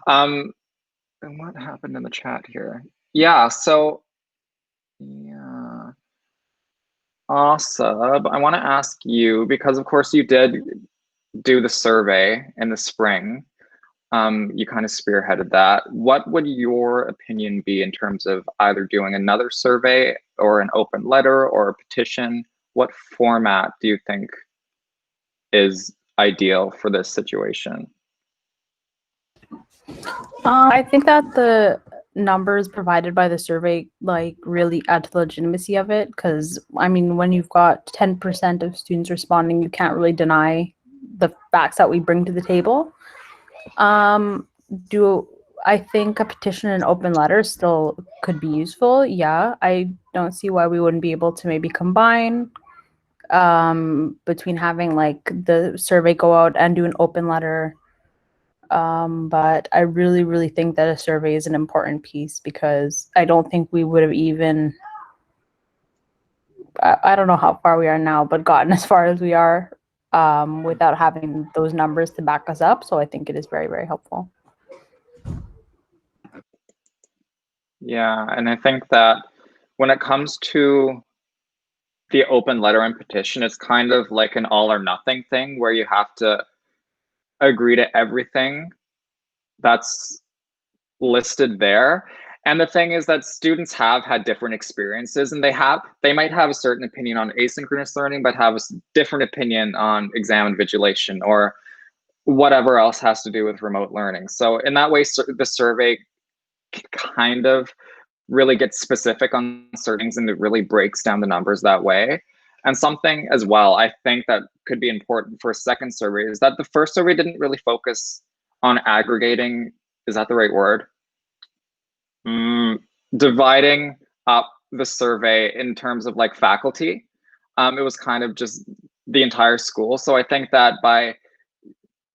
And what happened in the chat here? Yeah, so yeah. Asab, I want to ask you, because of course you did do the survey in the spring. You kind of spearheaded that. What would your opinion be in terms of either doing another survey or an open letter or a petition? What format do you think is ideal for this situation? I think that the numbers provided by the survey like really add to the legitimacy of it, because I mean, when you've got 10% of students responding, you can't really deny the facts that we bring to the table. Do I think a petition and open letter still could be useful? Yeah, I don't see why we wouldn't be able to maybe combine between having like the survey go out and do an open letter. But I really think that a survey is an important piece, because I don't think we would have even, I don't know how far we are now, but gotten as far as we are without having those numbers to back us up. So I think it is very helpful. Yeah, and I think that when it comes to the open letter and petition, it's kind of like an all or nothing thing where you have to agree to everything that's listed there. And the thing is that students have had different experiences, and they might have a certain opinion on asynchronous learning, but have a different opinion on exam invigilation or whatever else has to do with remote learning. So in that way, the survey kind of really gets specific on certain things, and it really breaks down the numbers that way. And something as well, I think that could be important for a second survey is that the first survey didn't really focus on aggregating, is that the right word? Dividing up the survey in terms of like faculty. It was kind of just the entire school. So I think that by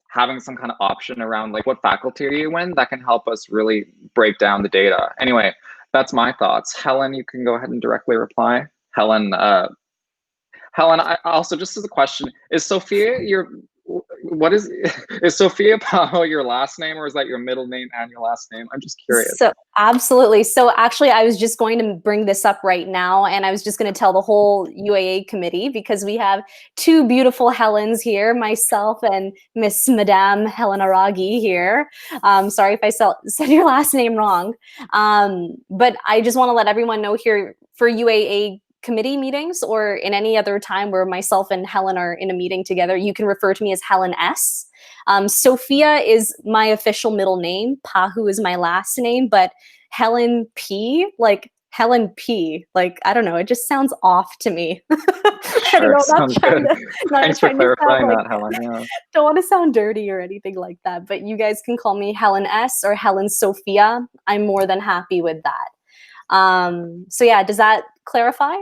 having some kind of option around like what faculty are you in, that can help us really break down the data. Anyway, that's my thoughts. Helen, you can go ahead and directly reply. Helen, I also, just as a question, is Sophia is Sophia Paho your last name, or is that your middle name and your last name? I'm just curious. So absolutely. So actually, I was just going to bring this up right now, and I was just going to tell the whole UAA committee, because we have two beautiful Helens here, myself and Miss Madame Helen Aragi here. Sorry if I said your last name wrong. But I just want to let everyone know here, for UAA committee meetings or in any other time where myself and Helen are in a meeting together, you can refer to me as Helen S. Sophia is my official middle name. Pahu is my last name, but Helen P, like Helen P, like, I don't know, it just sounds off to me. Sure, sounds good. Thanks for clarifying that, Helen. Yeah. Don't want to sound dirty or anything like that, but you guys can call me Helen S or Helen Sophia. I'm more than happy with that. So yeah, does that clarify?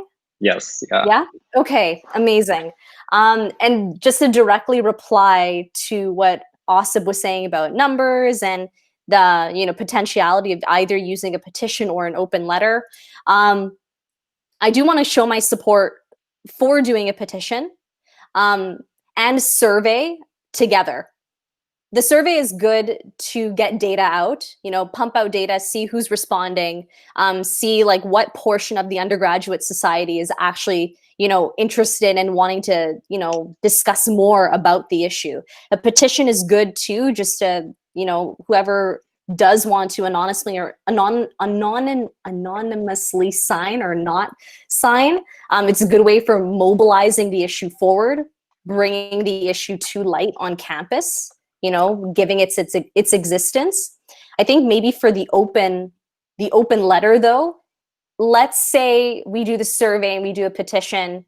Yes. Yeah. Yeah. Okay. Amazing. And just to directly reply to what Asab was saying about numbers and the potentiality of either using a petition or an open letter, I do want to show my support for doing a petition and survey together. The survey is good to get data out, pump out data, see who's responding, see like what portion of the undergraduate society is actually, interested and wanting to, discuss more about the issue. A petition is good too, just to, whoever does want to anonymously sign or not sign, it's a good way for mobilizing the issue forward, bringing the issue to light on campus, you know, giving its existence. I think maybe for the open letter though, let's say we do the survey and we do a petition,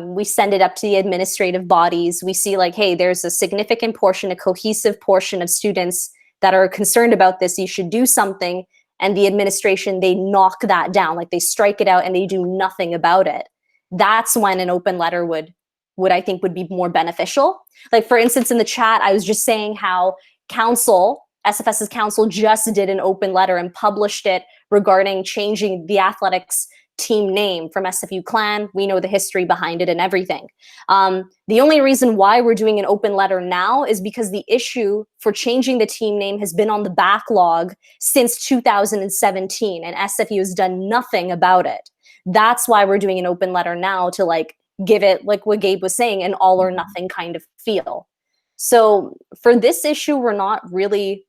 we send it up to the administrative bodies, we see like, hey, there's a significant portion, a cohesive portion of students that are concerned about this, you should do something, and the administration, they knock that down, like they strike it out and they do nothing about it. That's when an open letter would I think would be more beneficial. Like for instance, in the chat, I was just saying how SFS's council just did an open letter and published it regarding changing the athletics team name from SFU Clan. We know the history behind it and everything. The only reason why we're doing an open letter now is because the issue for changing the team name has been on the backlog since 2017, and SFU has done nothing about it. That's why we're doing an open letter now, to like give it, like what Gabe was saying, an all or nothing kind of feel. So for this issue, we're not really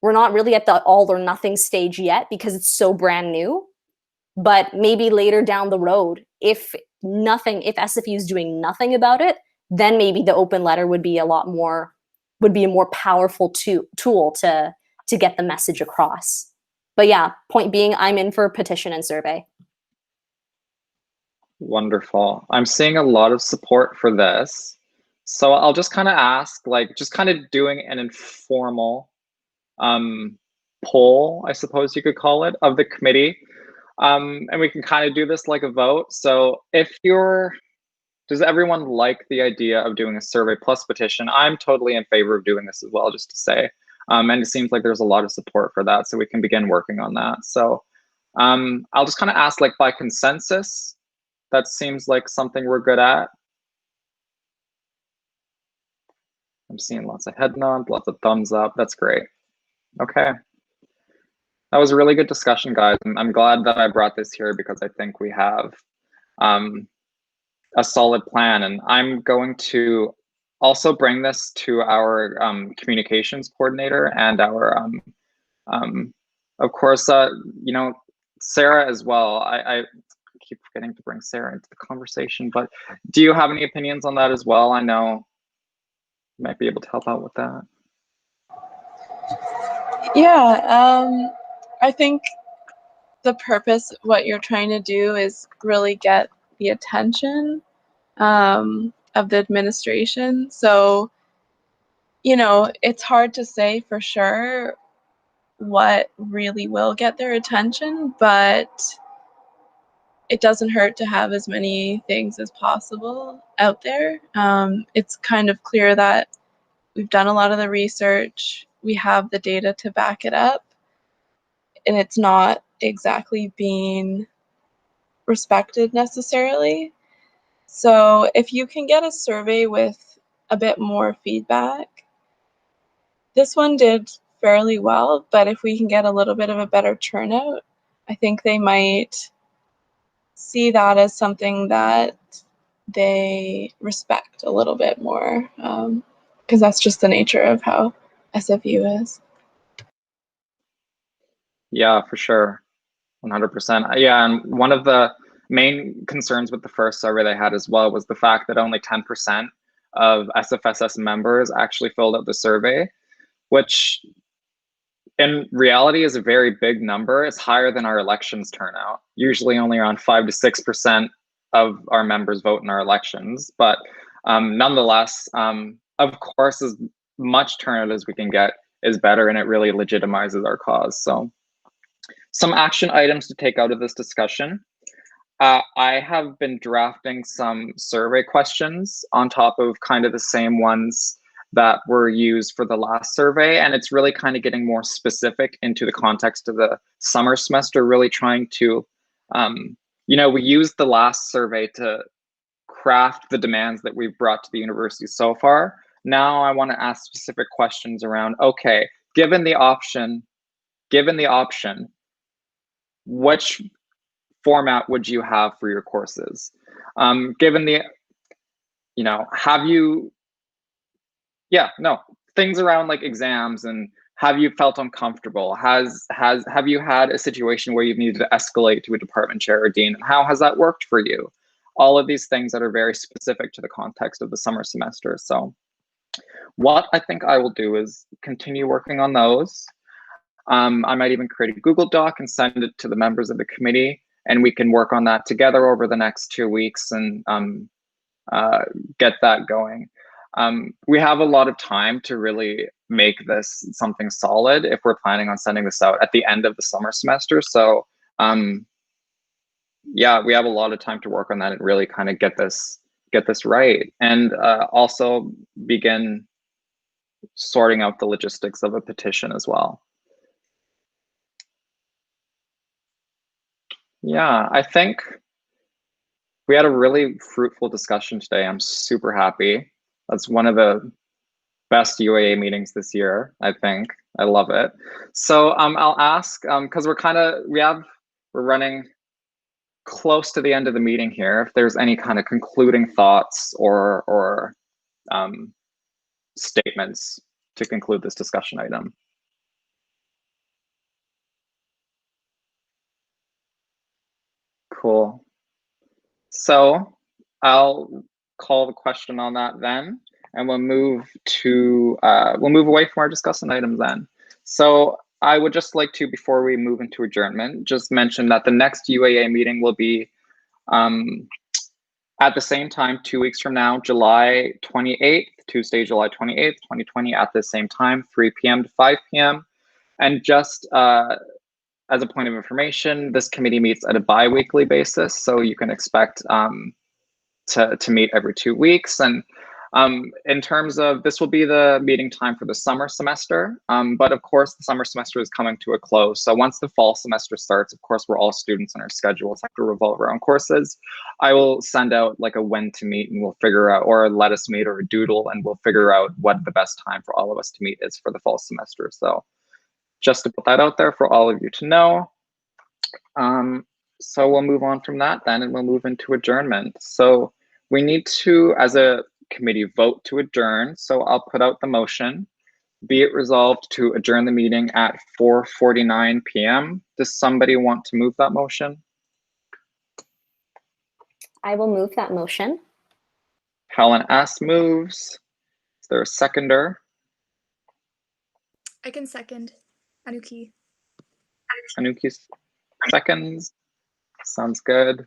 at the all or nothing stage yet because it's so brand new. But maybe later down the road, if SFU is doing nothing about it, then maybe the open letter would be a more powerful tool to get the message across. But yeah, point being, I'm in for petition and survey. Wonderful. I'm seeing a lot of support for this. So I'll just kind of ask, like, just kind of doing an informal poll, I suppose you could call it, of the committee. And we can kind of do this like a vote. So does everyone like the idea of doing a survey plus petition? I'm totally in favor of doing this as well, just to say. And it seems like there's a lot of support for that, so we can begin working on that. So I'll just kind of ask, like, by consensus, that seems like something we're good at. I'm seeing lots of head nods, lots of thumbs up. That's great. Okay. That was a really good discussion, guys. I'm glad that I brought this here because I think we have a solid plan. And I'm going to also bring this to our communications coordinator and our, of course, you know, Sarah as well. I keep forgetting to bring Sarah into the conversation, but do you have any opinions on that as well? I know you might be able to help out with that. Yeah, I think the purpose, what you're trying to do is really get the attention of the administration. So, you know, it's hard to say for sure what really will get their attention, but it doesn't hurt to have as many things as possible out there. It's kind of clear that we've done a lot of the research, we have the data to back it up, and it's not exactly being respected necessarily. So if you can get a survey with a bit more feedback, this one did fairly well, but if we can get a little bit of a better turnout, I think they might see that as something that they respect a little bit more, because that's just the nature of how SFU is. Yeah, for sure. 100%. Yeah, and one of the main concerns with the first survey they had as well was the fact that only 10% of SFSS members actually filled out the survey, which in reality is a very big number. It's higher than our elections turnout. Usually only around 5 to 6% of our members vote in our elections. But nonetheless, of course, as much turnout as we can get is better, and it really legitimizes our cause. So some action items to take out of this discussion. I have been drafting some survey questions on top of kind of the same ones that were used for the last survey. And it's really kind of getting more specific into the context of the summer semester, really trying to, you know, we used the last survey to craft the demands that we've brought to the university so far. Now I want to ask specific questions around, okay, given the option, which format would you have for your courses? Given the, you know, things around like exams and have you felt uncomfortable? Have you had a situation where you've needed to escalate to a department chair or dean? How has that worked for you? All of these things that are very specific to the context of the summer semester. So what I think I will do is continue working on those. I might even create a Google Doc and send it to the members of the committee, and we can work on that together over the next 2 weeks and get that going. We have a lot of time to really make this something solid if we're planning on sending this out at the end of the summer semester. So yeah, we have a lot of time to work on that and really kind of get this right, and also begin sorting out the logistics of a petition as well. Yeah, I think we had a really fruitful discussion today. I'm super happy. That's one of the best UAA meetings this year, I think. I love it. So I'll ask, because we're running close to the end of the meeting here, if there's any kind of concluding thoughts or statements to conclude this discussion item. Cool. So I'll call the question on that then, and we'll move away from our discussion items then. So I would just like to, before we move into adjournment, just mention that the next UAA meeting will be at the same time 2 weeks from now, July 28th, Tuesday, July 28th, 2020, at the same time, 3 p.m. to 5 p.m. And just as a point of information, this committee meets at a bi-weekly basis, so you can expect to meet every 2 weeks. And in terms of, this will be the meeting time for the summer semester, but of course the summer semester is coming to a close. So once the fall semester starts, of course, we're all students and our schedules have to revolve around courses. I will send out like a when to meet, and we'll figure out, or a let us meet or a doodle, and we'll figure out what the best time for all of us to meet is for the fall semester. So just to put that out there for all of you to know. So we'll move on from that then, and we'll move into adjournment. So we need to, as a committee, vote to adjourn. So I'll put out the motion. Be it resolved to adjourn the meeting at 4:49 p.m. Does somebody want to move that motion? I will move that motion. Helen S. moves. Is there a seconder? I can second. Anuki. Anuki seconds. Sounds good.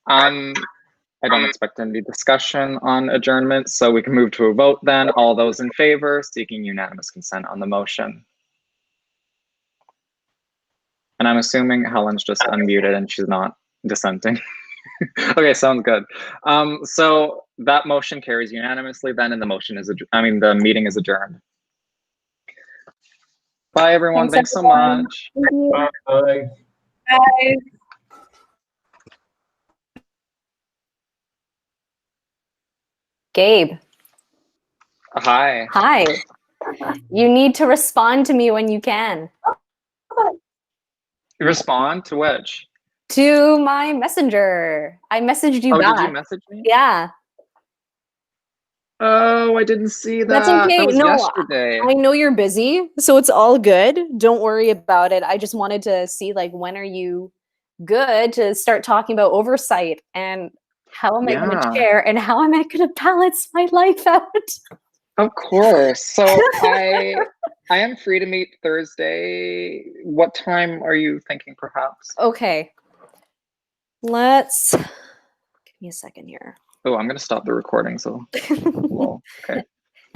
I don't expect any discussion on adjournment, so we can move to a vote then. All those in favor, seeking unanimous consent on the motion. And I'm assuming Helen's just unmuted and she's not dissenting. Okay, sounds good. So that motion carries unanimously then, and the meeting is adjourned. Bye everyone, thanks so much. Bye. Bye. Bye. Gabe. Hi. Hi. You need to respond to me when you can. Respond to which? To my messenger. I messaged you back. Did you message me? Yeah. Oh, I didn't see that. That's okay. That was No, yesterday. I know you're busy, so it's all good. Don't worry about it. I just wanted to see, like, when are you good to start talking about oversight, and how am I going to chair, and how am I going to balance my life out? Of course. So I am free to meet Thursday. What time are you thinking, perhaps? Okay. Give me a second here. Oh, I'm going to stop the recording. So, well, okay.